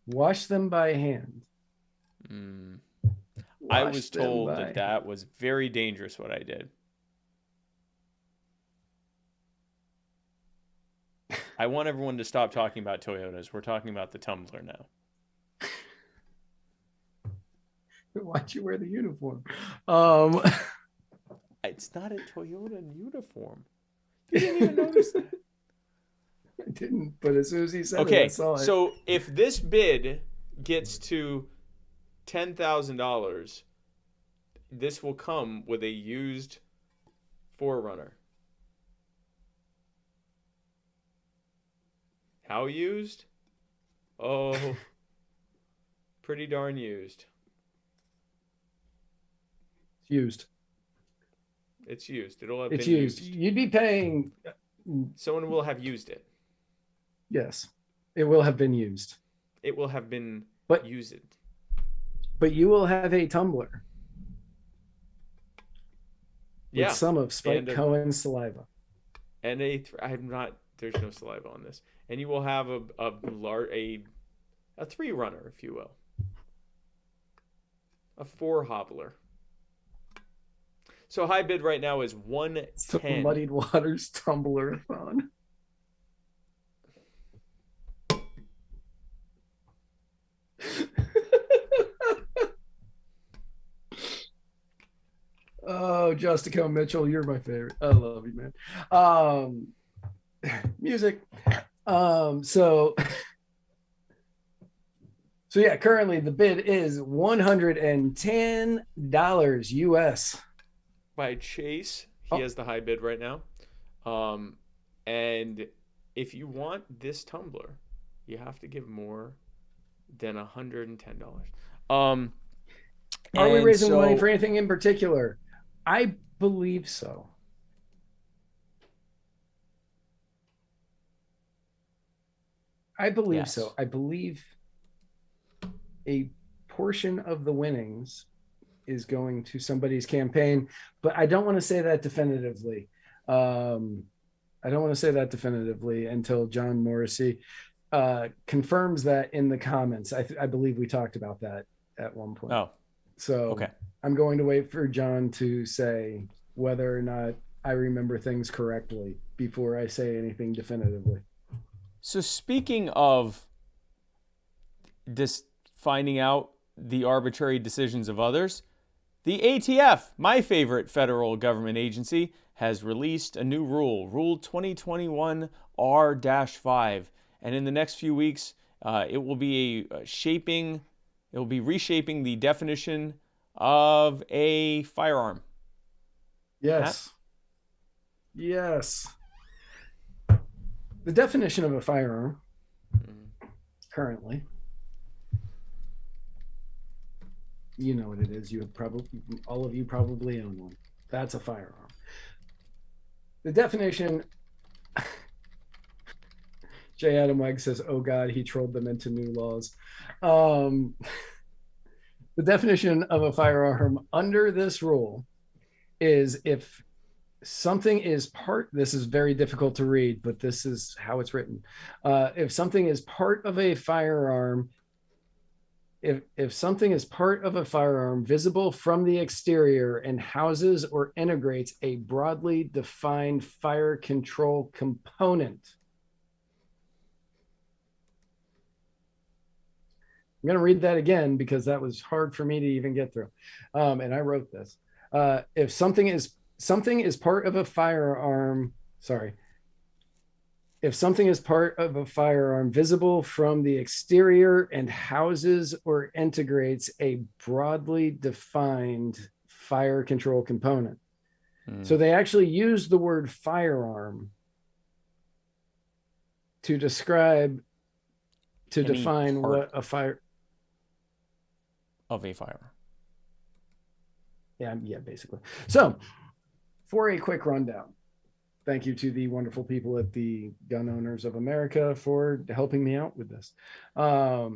Wash them by hand. I was told that was very dangerous what I did. I want everyone to stop talking about Toyotas. We're talking about the Tumbler now. Why'd you wear the uniform? It's not a Toyota uniform. You didn't even notice that. I didn't, but as soon as he said it, I saw it. So if this bid gets to $10,000, this will come with a used 4Runner. How used? Oh, Pretty darn used. Used. It's used. It'll have It's been used. You'd be paying. Someone will have used it. Yes, it will have been used. It will have been used. But you will have a tumbler. Yeah. With some of Spike Cohen's saliva. And I'm not. There's no saliva on this. And you will have a three runner, if you will. A four hobbler. So high bid right now is 110. So Muddied Waters Tumbler-a-thon. Oh, Justico Mitchell, you're my favorite. I love you, man. Music. So yeah, currently the bid is $110 US. By Chase. He has the high bid right now. And if you want this tumbler, you have to give more than $110. Are we raising money for anything in particular? I believe so. I believe so. I believe a portion of the winnings is going to somebody's campaign, but I don't want to say that definitively. I don't want to say that definitively until John Morrissey confirms that in the comments. I believe we talked about that at one point. Oh, so okay. I'm going to wait for John to say whether or not I remember things correctly before I say anything definitively. So speaking of this, finding out the arbitrary decisions of others, the ATF, my favorite federal government agency, has released a new rule, Rule 2021 R-5. And in the next few weeks, it will be reshaping the definition of a firearm. Yes. Matt? Yes. The definition of a firearm currently, you know what it is. All of you probably own one. That's a firearm. The definition, J. Adam Wegg says, oh God, he trolled them into new laws. The definition of a firearm under this rule is if something is this is very difficult to read, but this is how it's written. If something is part of a firearm, if something is part of a firearm visible from the exterior and houses or integrates a broadly defined fire control component. I'm going to read that again because that was hard for me to even get through. And I wrote this. If something is part of a firearm, if something is part of a firearm visible from the exterior and houses or integrates a broadly defined fire control component. So they actually use the word firearm to define what a fire of a firearm. Yeah, basically. So for a quick rundown, thank you to the wonderful people at the Gun Owners of America for helping me out with this. Also,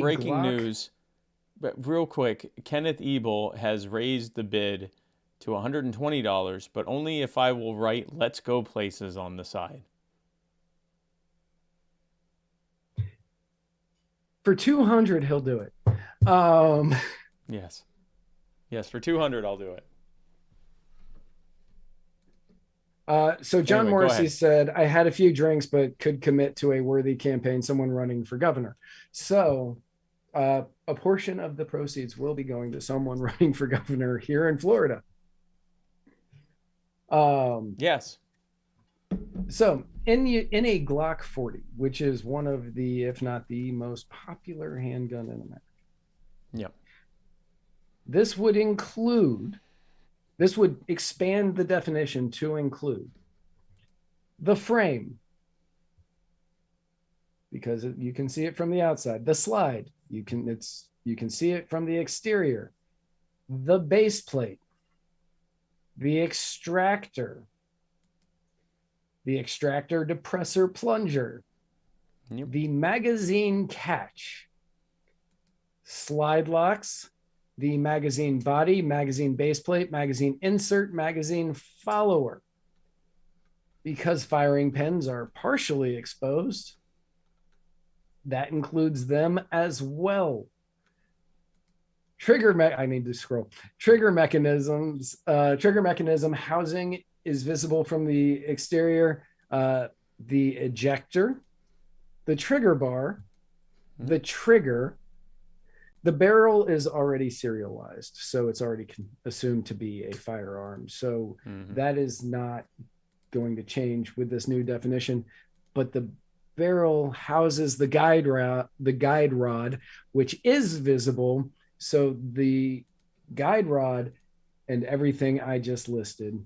breaking news, but real quick, Kenneth Ebel has raised the bid to $120, but only if I will write "Let's Go Places" on the side. For $200, he'll do it. Yes, for $200, I'll do it. So John Morrissey said, I had a few drinks, but could commit to a worthy campaign, someone running for governor. So a portion of the proceeds will be going to someone running for governor here in Florida. Yes. So in a Glock 40, which is one of the, if not the most popular handgun in America. Yep. This would expand the definition to include the frame, because you can see it from the outside, the slide, You can see it from the exterior. The base plate, the extractor depressor plunger, the magazine catch, slide locks, the magazine body, magazine base plate, magazine insert, magazine follower. Because firing pins are partially exposed, that includes them as well. Trigger mechanism housing is visible from the exterior. The ejector, the trigger bar, the trigger. The barrel is already serialized, so it's already assumed to be a firearm. So that is not going to change with this new definition. But the barrel houses the guide rod, which is visible. So the guide rod and everything I just listed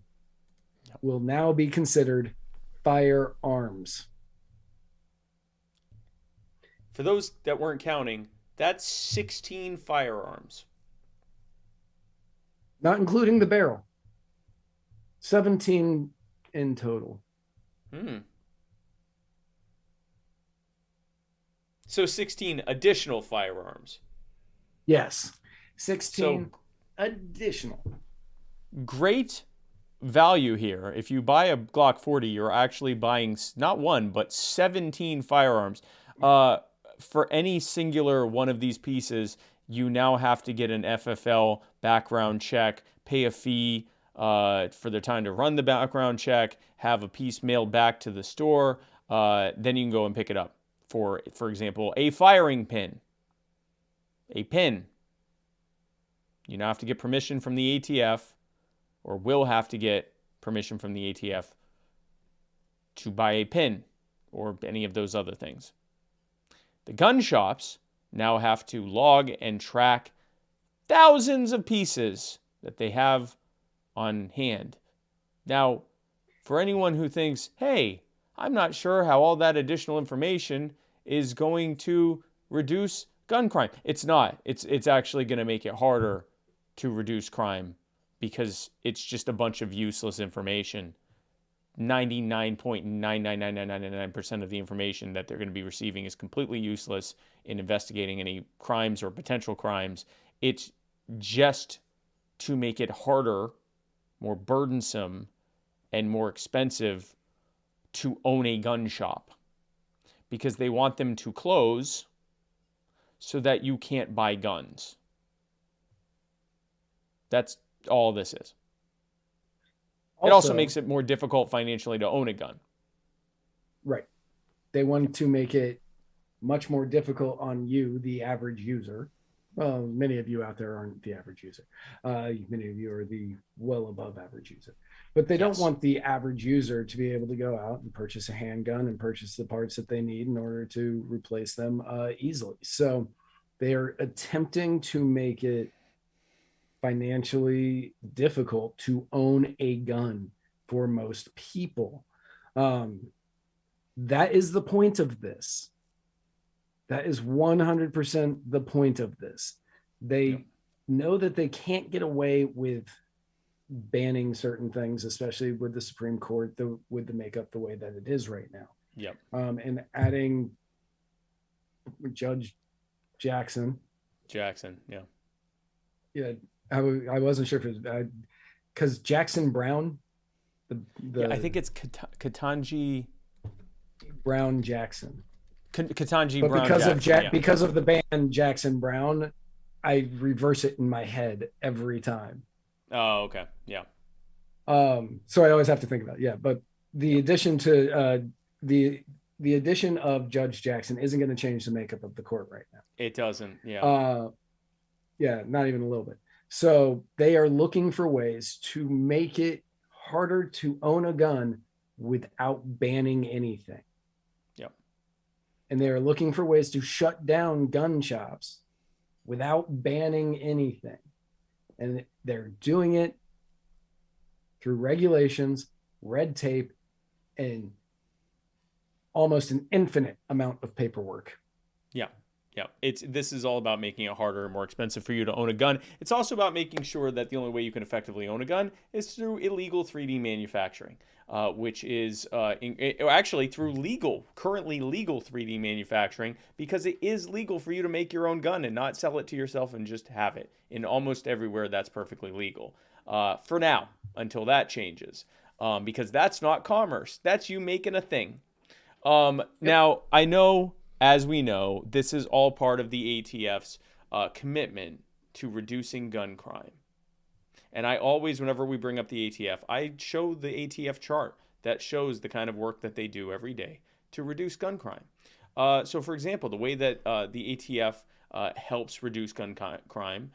will now be considered firearms. For those that weren't counting, that's 16 firearms. Not including the barrel. 17 in total. So 16 additional firearms. Yes. 16 additional. Great value here. If you buy a Glock 40, you're actually buying not one, but 17 firearms. For any singular one of these pieces, you now have to get an FFL background check, pay a fee for the time to run the background check, have a piece mailed back to the store, then you can go and pick it up. For example, a firing pin. A pin. You now have to get permission from the ATF, or will have to get permission from the ATF to buy a pin or any of those other things. The gun shops now have to log and track thousands of pieces that they have on hand. Now, for anyone who thinks, hey, I'm not sure how all that additional information is going to reduce gun crime. It's not. It's actually going to make it harder to reduce crime because it's just a bunch of useless information. 99.99999% of the information that they're going to be receiving is completely useless in investigating any crimes or potential crimes. It's just to make it harder, more burdensome, and more expensive to own a gun shop because they want them to close so that you can't buy guns. That's all this is. It also makes it more difficult financially to own a gun. Right. They want to make it much more difficult on you, the average user. Well, many of you out there aren't the average user. Many of you are the well above average user. But they don't want the average user to be able to go out and purchase a handgun and purchase the parts that they need in order to replace them easily. So they are attempting to make it financially difficult to own a gun for most people. That is the point of this. That is 100% the point of this. They know that they can't get away with banning certain things, especially with the Supreme Court, with the makeup the way that it is right now. Yep. And adding Judge Jackson. Yeah. Yeah. I wasn't sure if it was because Jackson Brown. I think it's Ketanji Brown Jackson. Ketanji but Brown because Jackson, because of the band Jackson Brown, I reverse it in my head every time. Oh, okay. Yeah. So I always have to think about it. Yeah, but the addition to the addition of Judge Jackson isn't going to change the makeup of the court right now. It doesn't. Yeah. Yeah, not even a little bit. So they are looking for ways to make it harder to own a gun without banning anything. Yep. And they are looking for ways to shut down gun shops without banning anything. And they're doing it through regulations, red tape, and almost an infinite amount of paperwork. Yeah. Yeah, this is all about making it harder and more expensive for you to own a gun. It's also about making sure that the only way you can effectively own a gun is through illegal 3D manufacturing, which is actually through currently legal 3D manufacturing, because it is legal for you to make your own gun and not sell it to yourself and just have it. In almost everywhere, that's perfectly legal. For now, until that changes, because that's not commerce. That's you making a thing. Now, I know, as we know, this is all part of the ATF's commitment to reducing gun crime. And I always, whenever we bring up the ATF, I show the ATF chart that shows the kind of work that they do every day to reduce gun crime. So, for example, the way that the ATF helps reduce gun crime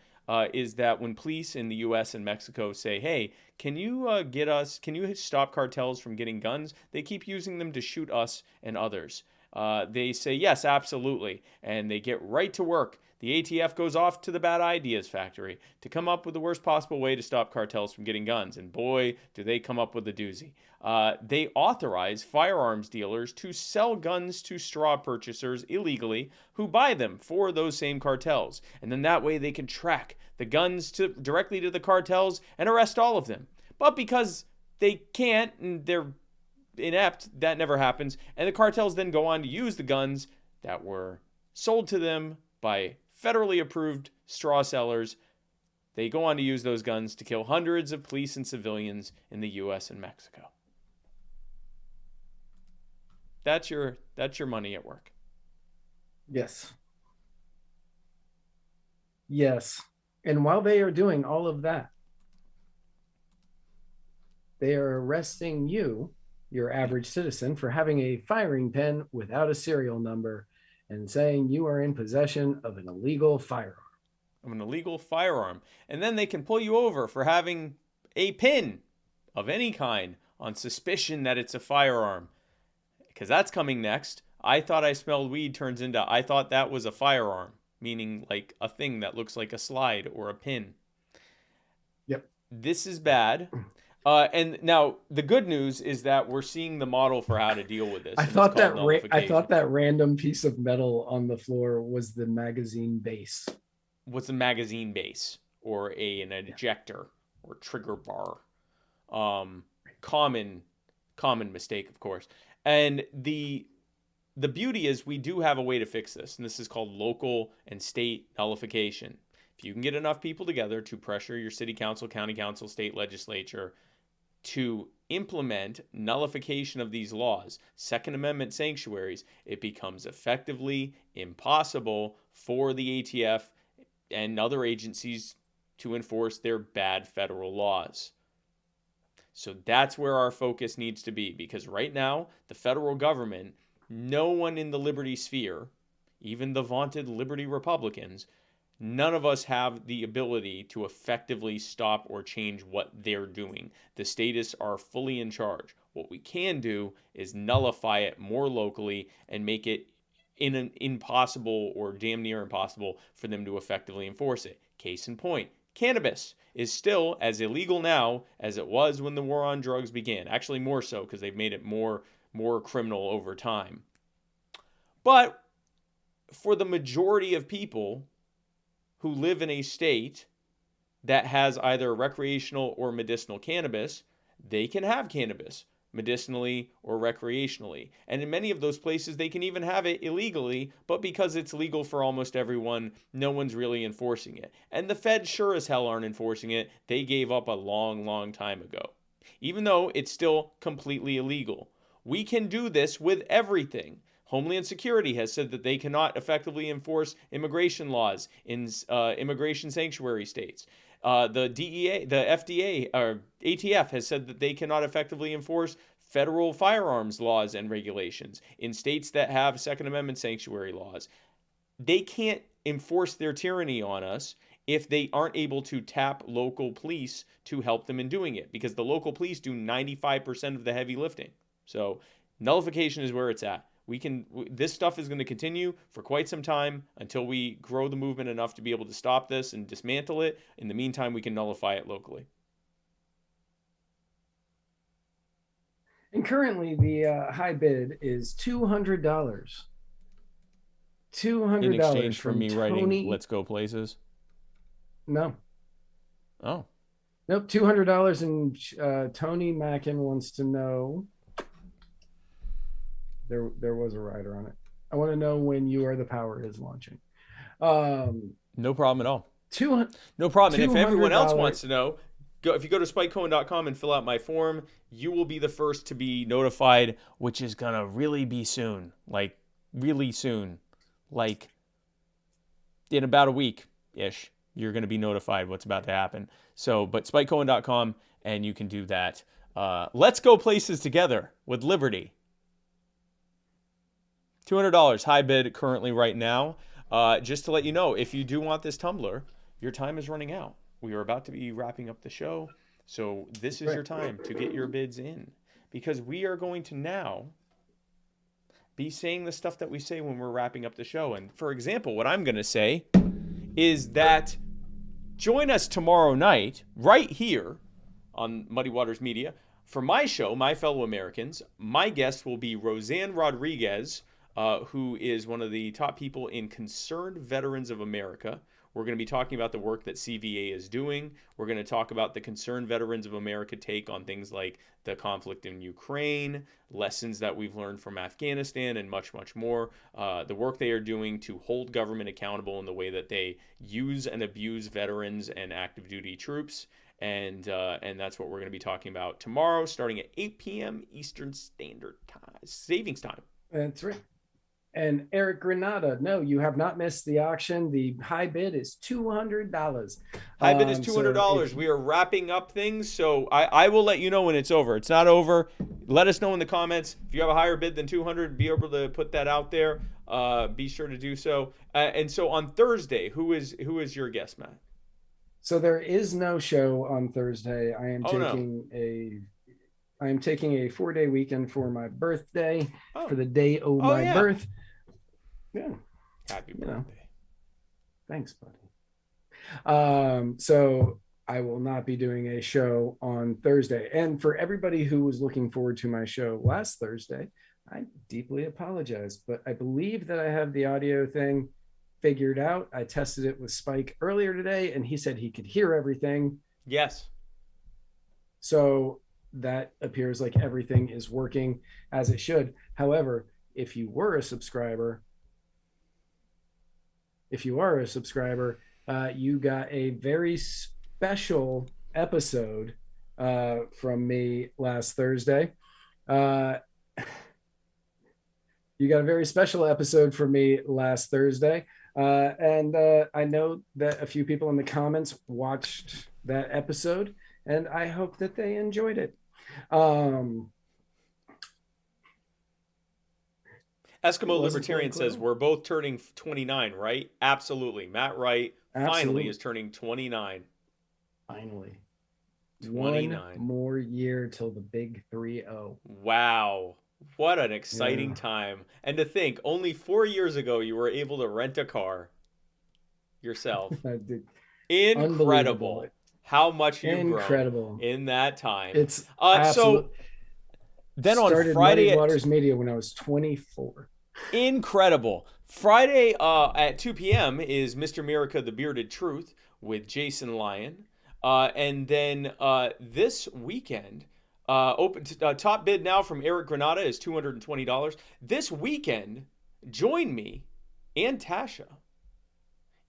is that when police in the U.S. and Mexico say, hey, can you stop cartels from getting guns? They keep using them to shoot us and others. They say, yes, absolutely. And they get right to work. The ATF goes off to the bad ideas factory to come up with the worst possible way to stop cartels from getting guns. And boy, do they come up with a doozy. They authorize firearms dealers to sell guns to straw purchasers illegally who buy them for those same cartels. And then that way they can track the guns directly to the cartels and arrest all of them. But because they can't, and they're inept, that never happens. And the cartels then go on to use the guns that were sold to them by federally approved straw sellers. They go on to use those guns to kill hundreds of police and civilians in the U.S. and Mexico. That's your money at work. Yes. Yes. And while they are doing all of that, they are arresting you, your average citizen, for having a firing pin without a serial number and saying you are in possession of an illegal firearm. And then they can pull you over for having a pin of any kind on suspicion that it's a firearm. Because that's coming next. I thought I smelled weed turns into I thought that was a firearm, meaning like a thing that looks like a slide or a pin. Yep. This is bad. And now the good news is that we're seeing the model for how to deal with this. I thought that random piece of metal on the floor was the magazine base. What's a magazine base or an ejector or trigger bar? Common mistake, of course. And the beauty is we do have a way to fix this, and this is called local and state nullification. If you can get enough people together to pressure your city council, county council, state legislature to implement nullification of these laws, Second Amendment sanctuaries, it becomes effectively impossible for the ATF and other agencies to enforce their bad federal laws. So that's where our focus needs to be, because right now, the federal government, no one in the liberty sphere, even the vaunted liberty Republicans, none of us have the ability to effectively stop or change what they're doing. The statists are fully in charge. What we can do is nullify it more locally and make it impossible or damn near impossible for them to effectively enforce it. Case in point, cannabis is still as illegal now as it was when the war on drugs began. Actually, more so, because they've made it more criminal over time. But for the majority of people who live in a state that has either recreational or medicinal cannabis, they can have cannabis medicinally or recreationally. And in many of those places, they can even have it illegally, but because it's legal for almost everyone, no one's really enforcing it. And the feds sure as hell aren't enforcing it. They gave up a long, long time ago. Even though it's still completely illegal. We can do this with everything. Homeland Security has said that they cannot effectively enforce immigration laws in immigration sanctuary states. The DEA, the FDA, or ATF has said that they cannot effectively enforce federal firearms laws and regulations in states that have Second Amendment sanctuary laws. They can't enforce their tyranny on us if they aren't able to tap local police to help them in doing it, because the local police do 95% of the heavy lifting. So nullification is where it's at. This stuff is going to continue for quite some time until we grow the movement enough to be able to stop this and dismantle it. In the meantime, we can nullify it locally. And currently, the high bid is $200. $200 in exchange for from me Tony. writing "Let's Go Places"? No. Oh. Nope. $200, and Tony Mackin wants to know. There was a rider on it. I want to know when You Are the Power is launching. No problem at all. No problem. And if everyone else wants to know, if you go to spikecohen.com and fill out my form, you will be the first to be notified, which is going to really be soon. Like, really soon. Like, in about a week-ish, you're going to be notified what's about to happen. So, but spikecohen.com, and you can do that. Let's go places together with Liberty. $200 high bid currently right now. Just to let you know, if you do want this tumbler, your time is running out. We are about to be wrapping up the show. So this is your time to get your bids in, because we are going to now be saying the stuff that we say when we're wrapping up the show. And for example, what I'm going to say is that join us tomorrow night right here on Muddy Waters Media for my show, My Fellow Americans. My guest will be Roseanne Rodriguez, who is one of the top people in Concerned Veterans of America. We're going to be talking about the work that CVA is doing. We're going to talk about the Concerned Veterans of America take on things like the conflict in Ukraine, lessons that we've learned from Afghanistan, and much, much more. The work they are doing to hold government accountable in the way that they use and abuse veterans and active duty troops. And that's what we're going to be talking about tomorrow, starting at 8 p.m. Eastern Standard Time, Savings Time. That's right. And Eric Granada, no, you have not missed the auction. The high bid is $200. High bid is $200. We are wrapping up things, so I will let you know when it's over. It's not over. Let us know in the comments. If you have a higher bid than $200, be able to put that out there. Be sure to do so. And so on Thursday, who is your guest, Matt? So there is no show on Thursday. I am taking a 4-day weekend for my birthday, for the day of my birth. Yeah. Happy birthday. Thanks, buddy. So I will not be doing a show on Thursday. And for everybody who was looking forward to my show last Thursday, I deeply apologize, but I believe that I have the audio thing figured out. I tested it with Spike earlier today, and he said he could hear everything. Yes. So that appears like everything is working as it should. However, if you are a subscriber, you got a very special episode from me last Thursday. You got a very special episode from me last Thursday. And I know that a few people in the comments watched that episode, and I hope that they enjoyed it. Eskimo Libertarian says we're both turning 29, right? Absolutely. Matt Wright finally is turning 29. Finally. 29. One more year till the big 3-0. Wow. What an exciting time. And to think, only 4 years ago, you were able to rent a car yourself. Incredible. How much you've grown in that time. It's so then on Friday Muddy Waters Media when I was 24. Incredible. Friday at 2 p.m. is Mr. Miraca, The Bearded Truth with Jason Lyon. And then this weekend, top bid now from Eric Granada is $220. This weekend, join me and Tasha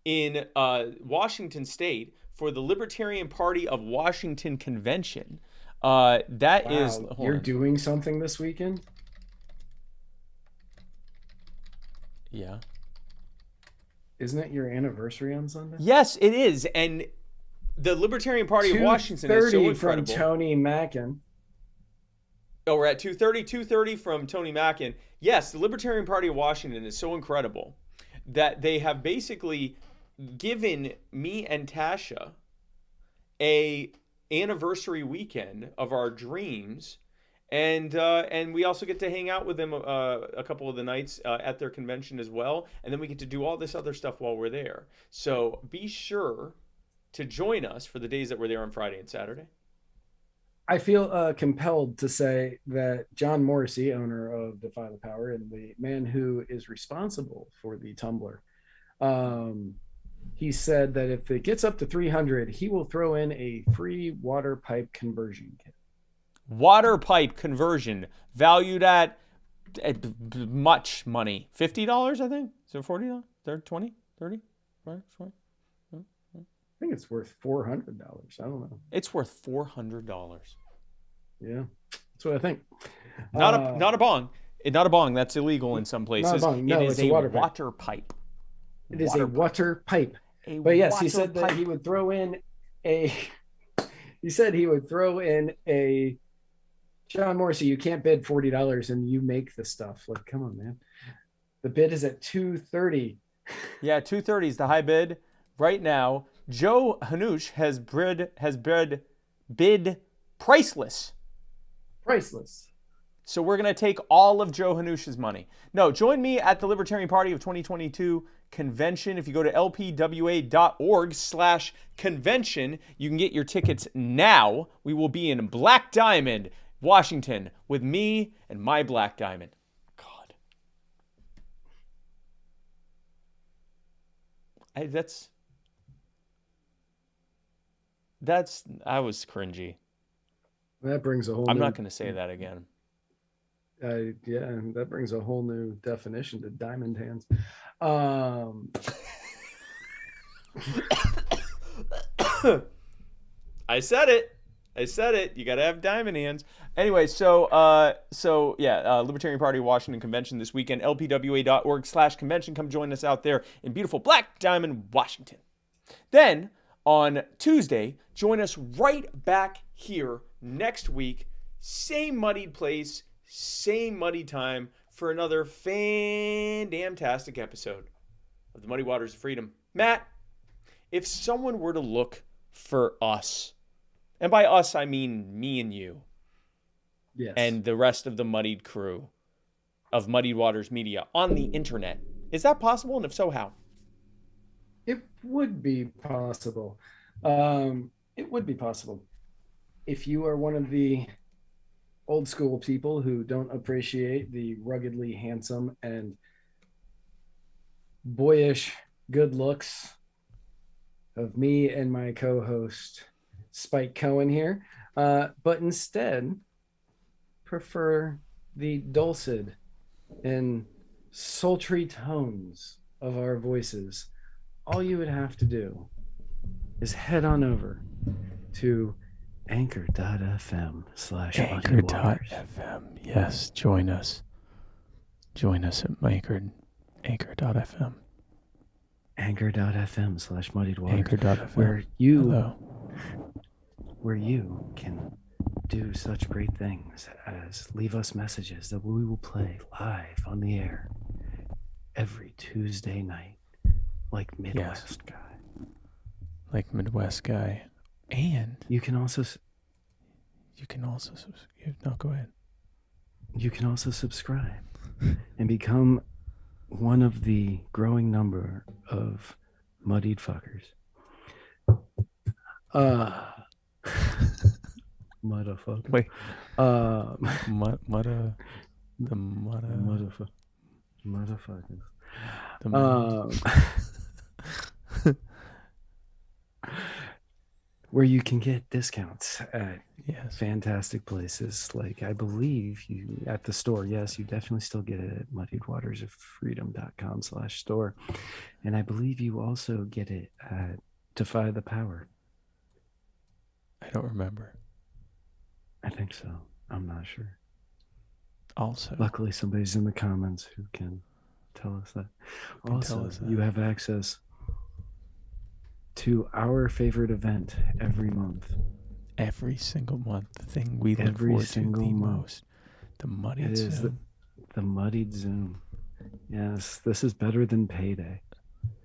in Washington State for the Libertarian Party of Washington Convention. You're doing something this weekend? Yeah. Isn't it your anniversary on Sunday? Yes, it is. And the Libertarian Party of Washington is so incredible. From Tony Mackin. Oh, we're at 2:30. 2:30 from Tony Mackin. Yes, the Libertarian Party of Washington is so incredible that they have basically given me and Tasha a anniversary weekend of our dreams, and we also get to hang out with them a couple of the nights at their convention as well, and then we get to do all this other stuff while we're there. So be sure to join us for the days that we're there on Friday and Saturday. I feel compelled to say that John Morrissey, owner of Defy the Power and the man who is responsible for the Tumbler, he said that if it gets up to 300, he will throw in a free water pipe conversion kit. Water pipe conversion valued at much money. $50, I think. Is it $40? 20? 30? 20? I think it's worth $400. I don't know. It's worth $400. Yeah, that's what I think. Not a bong. Not a bong. That's illegal in some places. Not a bong. No, it is it's a water pipe. It is a water pipe. But yes, he said that he would throw in a. He said he would throw in a. John Morrissey, you can't bid $40 and you make the stuff. Like, come on, man. The bid is at $230. Yeah, $230 is the high bid right now. Joe Hanush has bid priceless. Priceless. So we're going to take all of Joe Hanush's money. No, join me at the Libertarian Party of 2022 convention. If you go to lpwa.org/convention, you can get your tickets now. We will be in Black Diamond, Washington, with me and my Black Diamond. God. I was cringy. That brings a whole I'm not going to say that again. Yeah, that brings a whole new definition to diamond hands. I said it. You got to have diamond hands. Anyway, so Libertarian Party Washington Convention this weekend, lpwa.org/convention. Come join us out there in beautiful Black Diamond, Washington. Then on Tuesday, join us right back here next week. Same muddied place, same muddy time for another fan-damn-tastic episode of the Muddy Waters of Freedom. Matt, if someone were to look for us, and by us I mean me and you, yes, and the rest of the muddied crew of Muddy Waters Media on the internet, is that possible? And if so, how? It would be possible. It would be possible. If you are one of the old school people who don't appreciate the ruggedly handsome and boyish good looks of me and my co-host Spike Cohen here, but instead prefer the dulcet and sultry tones of our voices, all you would have to do is head on over to anchor.fm/Anchor.fm. Yes, join us. Join us at anchor.fm. Anchor.fm/muddiedwaters. Anchor.fm. Where you can do such great things as leave us messages that we will play live on the air every Tuesday night, like Midwest Guy. Like Midwest Guy. And you can also no, go ahead. You can also subscribe and become one of the growing number of muddied fuckers. Motherfucker. Wait. Motherfuckers. Where you can get discounts at fantastic places. Like, I believe you at the store. Yes, you definitely still get it at muddiedwatersoffreedom.com/store. And I believe you also get it at Defy the Power. I don't remember. I think so. I'm not sure. Also, luckily somebody's in the comments who can tell us that. Also, you have access to our favorite event every month. Every single month. The thing we look forward to the most. The Muddied Zoom. The Muddied Zoom. Yes, this is better than payday.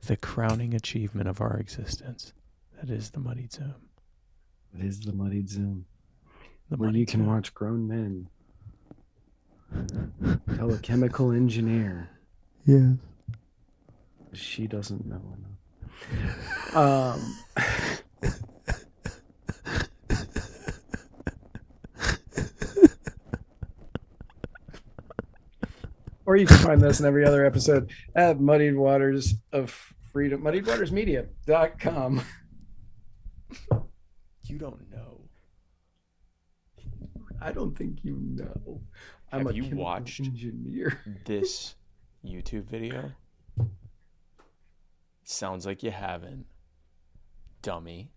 The crowning achievement of our existence. That is the Muddied Zoom. It is the Muddied Zoom. Where you can watch grown men tell a chemical engineer. Yes. She doesn't know enough. Or you can find this in every other episode at Muddied Waters of Freedom, muddiedwatersmedia.com. You don't know. I don't think you know. Have you watched engineer. this YouTube video? Sounds like you haven't, dummy.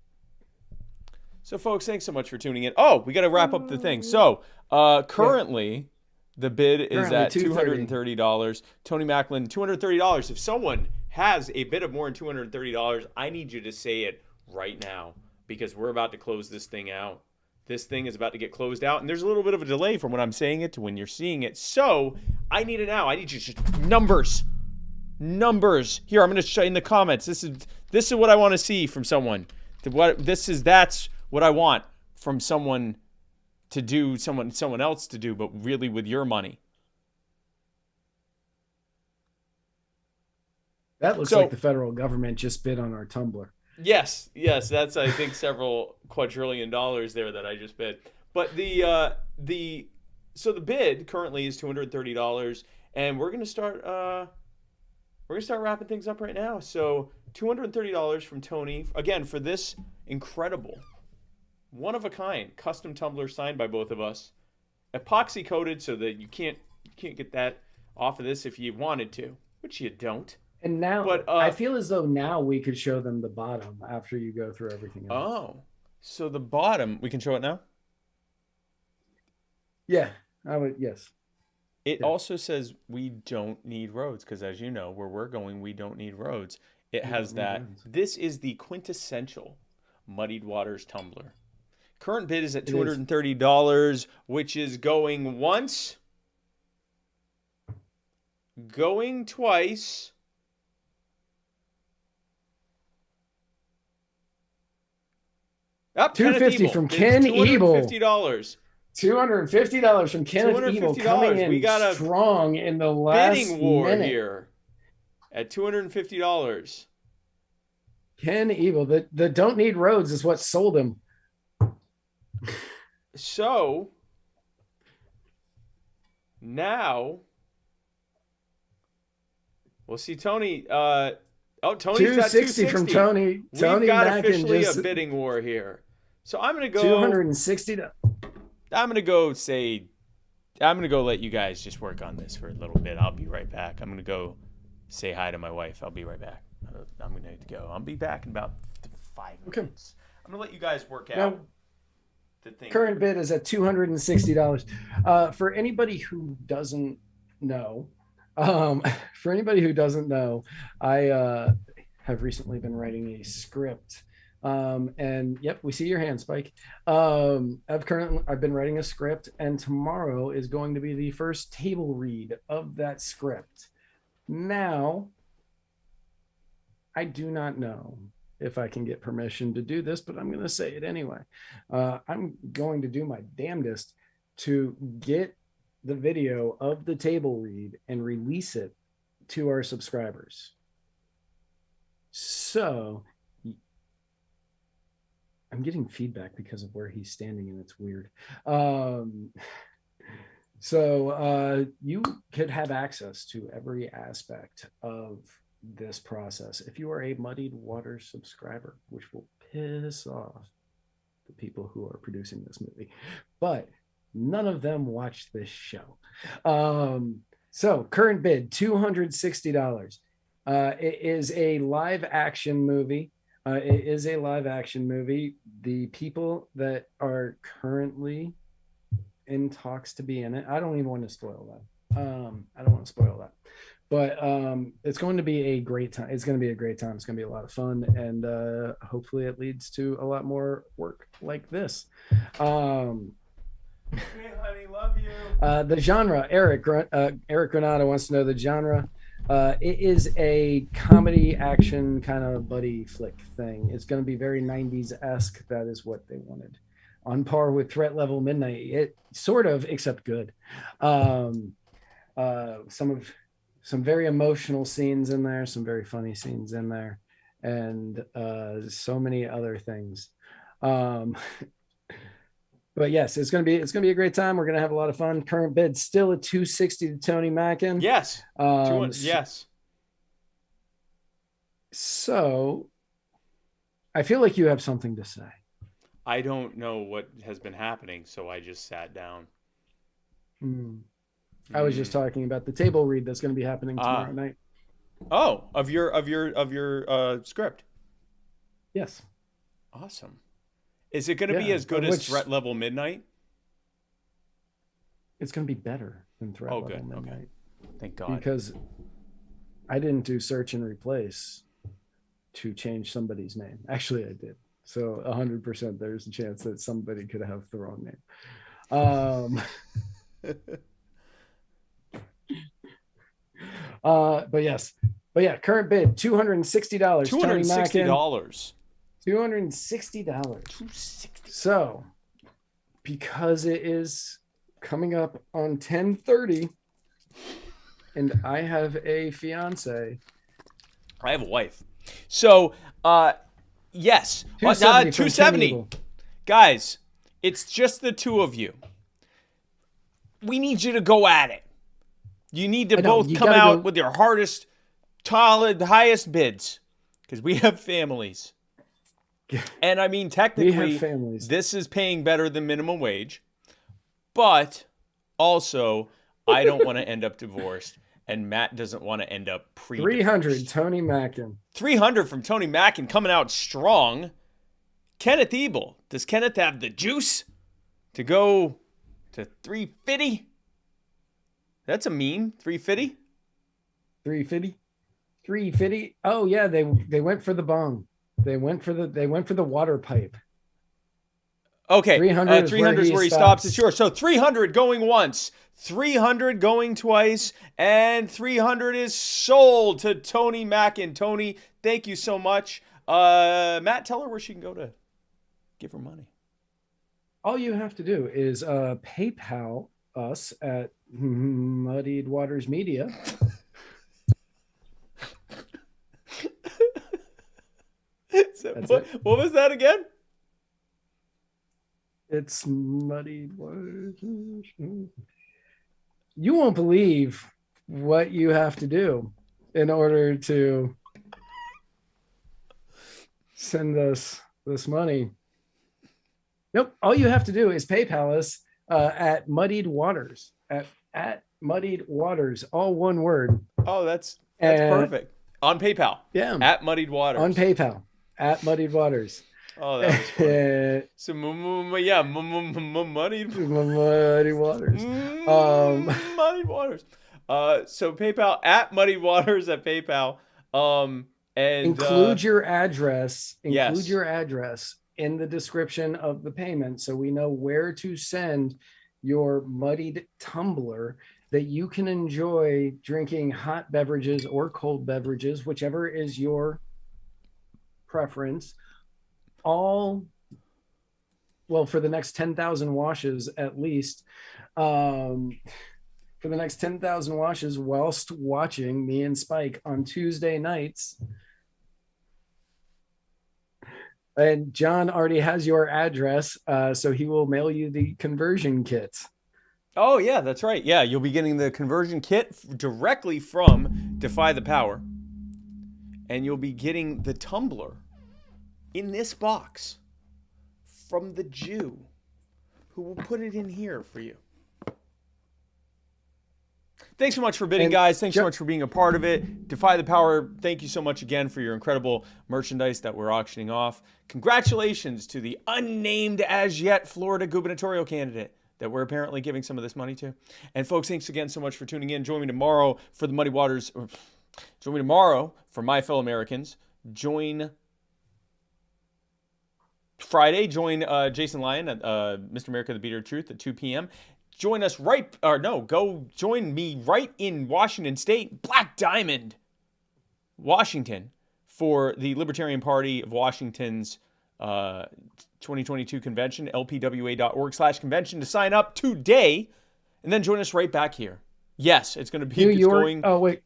So, folks, thanks so much for tuning in. Oh, we got to wrap up the thing. So, currently, the bid is at $230. Tony Macklin, $230. If someone has a bid of more than $230, I need you to say it right now because we're about to close this thing out. This thing is about to get closed out, and there's a little bit of a delay from when I'm saying it to when you're seeing it. So, I need it now. I need you to just numbers. Here, I'm going to show you in the comments. This is what I want to see from someone. That's what I want from someone to do, someone else to do, but really with your money. That looks like the federal government just bid on our Tumbler. Yes, that's I think several quadrillion dollars there that I just bid. But the bid currently is $230, and we're gonna start wrapping things up right now. So $230 from Tony again for this incredible, one of a kind custom tumbler signed by both of us, epoxy coated so that you can't get that off of this if you wanted to, which you don't. And now, but I feel as though now we could show them the bottom after you go through everything else. Oh, so the bottom, we can show it now? Yeah, I would, yes. It also says we don't need roads because, as you know, where we're going, we don't need roads. It has that. This is the quintessential Muddied Waters tumbler. Current bid is at $230, which is going once, going twice, $250 from Ken Ebel. $250. $250 from Kenneth Ebel coming in. We got a strong in the last bidding war minute. Here at $250. Ken Ebel, the don't need roads is what sold him. So now we'll see Tony. Tony's at 260 from Tony. We've Tony got Mackin officially just a bidding war here. So I'm gonna go $260. I'm gonna go let you guys just work on this for a little bit. I'll be right back. I'm gonna go say hi to my wife. I'll be right back. I'm gonna go. I'll be back in about 5 minutes. I'm gonna let you guys work out the thing. Current bid is at $260. For anybody who doesn't know, I have recently been writing a script. And yep, we see your hand, Spike. I've been writing a script, and tomorrow is going to be the first table read of that script. Now, I do not know if I can get permission to do this, but I'm going to say it anyway. I'm going to do my damnedest to get the video of the table read and release it to our subscribers. So I'm getting feedback because of where he's standing, and it's weird. So you could have access to every aspect of this process if you are a Muddied Waters subscriber, which will piss off the people who are producing this movie. But none of them watch this show. So current bid, $260. It is a live action movie. The people that are currently in talks to be in it, I don't even want to spoil that. But it's going to be a great time. It's going to be a great time. It's going to be a lot of fun, and hopefully it leads to a lot more work like this. Hey, honey, love you. The genre, Eric Granada wants to know the genre. It is a comedy action kind of buddy flick thing. It's going to be very 90s-esque. That is what they wanted. On par with Threat Level Midnight. It sort of, except good. Some very emotional scenes in there, some very funny scenes in there, and so many other things. But yes, it's gonna be a great time. We're gonna have a lot of fun. Current bid still at $260 to Tony Mackin. Yes. Yes. So I feel like you have something to say. I don't know what has been happening, so I just sat down. I was just talking about the table read that's going to be happening tomorrow night. Oh, of your script. Yes. Awesome. Is it going to be as good as Threat Level Midnight? It's going to be better than Threat Level Midnight. Okay. Thank God. Because I didn't do search and replace to change somebody's name. Actually, I did. So 100% there's a chance that somebody could have the wrong name. But yeah, current bid $260. $260. $260. So, because it is coming up on 10:30, and I have a fiance. I have a wife. So, yes, 270. Guys, it's just the two of you. We need you to go at it. You need to both come out with your highest bids, because we have families. And I mean, technically, this is paying better than minimum wage, but also, I don't want to end up divorced, and Matt doesn't want to end up pre-divorced. 300, Tony Mackin. 300 from Tony Mackin coming out strong. Kenneth Ebel. Does Kenneth have the juice to go to 350? That's a meme. 350? 350? 350? Oh yeah, they went for the bong. They went for the water pipe. Okay, 300 is where he stops. It's yours. So 300 going once, 300 going twice, and 300 is sold to Tony Mackin. Tony, thank you so much. Matt, tell her where she can go to give her money. All you have to do is PayPal us at Muddied Waters Media. What was that again? It's Muddied Waters. You won't believe what you have to do in order to send us this money. Nope. All you have to do is PayPal us at Muddied Waters. At Muddied Waters, all one word. Oh, that's perfect. On PayPal. Yeah. At Muddied Waters. On PayPal. At Muddied Waters. Oh, that was funny. So, yeah, Muddied Waters. Muddied Waters. So PayPal at Muddied Waters at PayPal. And include your address. Include your address in the description of the payment, so we know where to send your muddied tumbler that you can enjoy drinking hot beverages or cold beverages, whichever is your preference. For the next 10,000 washes at least. For the next 10,000 washes whilst watching me and Spike on Tuesday nights. And John already has your address, so he will mail you the conversion kits. Oh, yeah, that's right. Yeah, you'll be getting the conversion kit directly from Defy the Power. And you'll be getting the tumbler in this box from the Jew, who will put it in here for you. Thanks so much for bidding, guys. Thanks so much for being a part of it. Defy the Power, thank you so much again for your incredible merchandise that we're auctioning off. Congratulations to the unnamed as yet Florida gubernatorial candidate that we're apparently giving some of this money to. And folks, thanks again so much for tuning in. Join me tomorrow for the Muddy Waters. Join me tomorrow for My Fellow Americans. Join Friday. Join Jason Lyon at Mr. America, the Beater of Truth at 2 p.m. Join us go join me right in Washington State, Black Diamond, Washington, for the Libertarian Party of Washington's 2022 convention, lpwa.org/convention to sign up today, and then join us right back here. Yes, it's going to be New York. Going,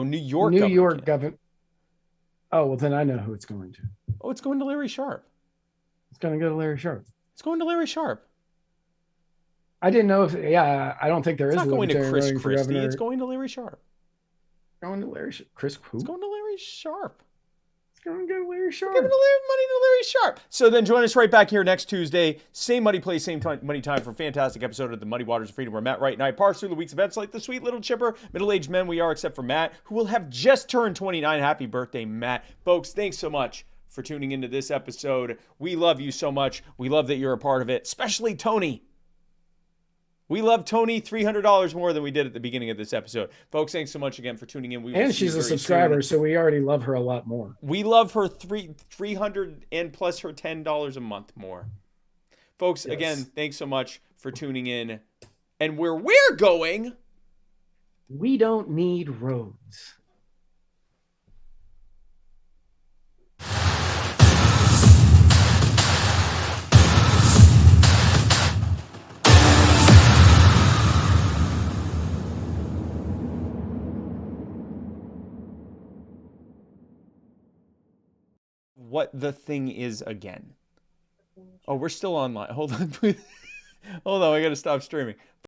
New York. New York government. Oh, well, then I know who it's going to. Oh, it's going to Larry Sharp. It's going to go to Larry Sharp. It's going to Larry Sharp. I didn't know if. Yeah, I don't think there It's is not a going to libertarian Chris running for Christie. governor. It's going to Larry Sharp. Going to Larry Chris who? It's going to Larry Sharp. It's going to go to Larry Sharp. Giving money to Larry Sharp. So then join us right back here next Tuesday. Same Muddy place, same time, Muddy time for a fantastic episode of the Muddy Waters of Freedom, where Matt Wright and I parse through the week's events like the sweet little chipper middle-aged men we are, except for Matt, who will have just turned 29. Happy birthday, Matt. Folks, thanks so much for tuning into this episode. We love you so much. We love that you're a part of it, especially Tony. We love Tony $300 more than we did at the beginning of this episode. Folks, thanks so much again for tuning in. And she's a subscriber, so we already love her a lot more. We love her 300 and plus her $10 a month more. Folks, yes. Again, thanks so much for tuning in. And where we're going, we don't need roads. what the thing is again. Oh, we're still online. Hold on, please. Hold on, I gotta stop streaming.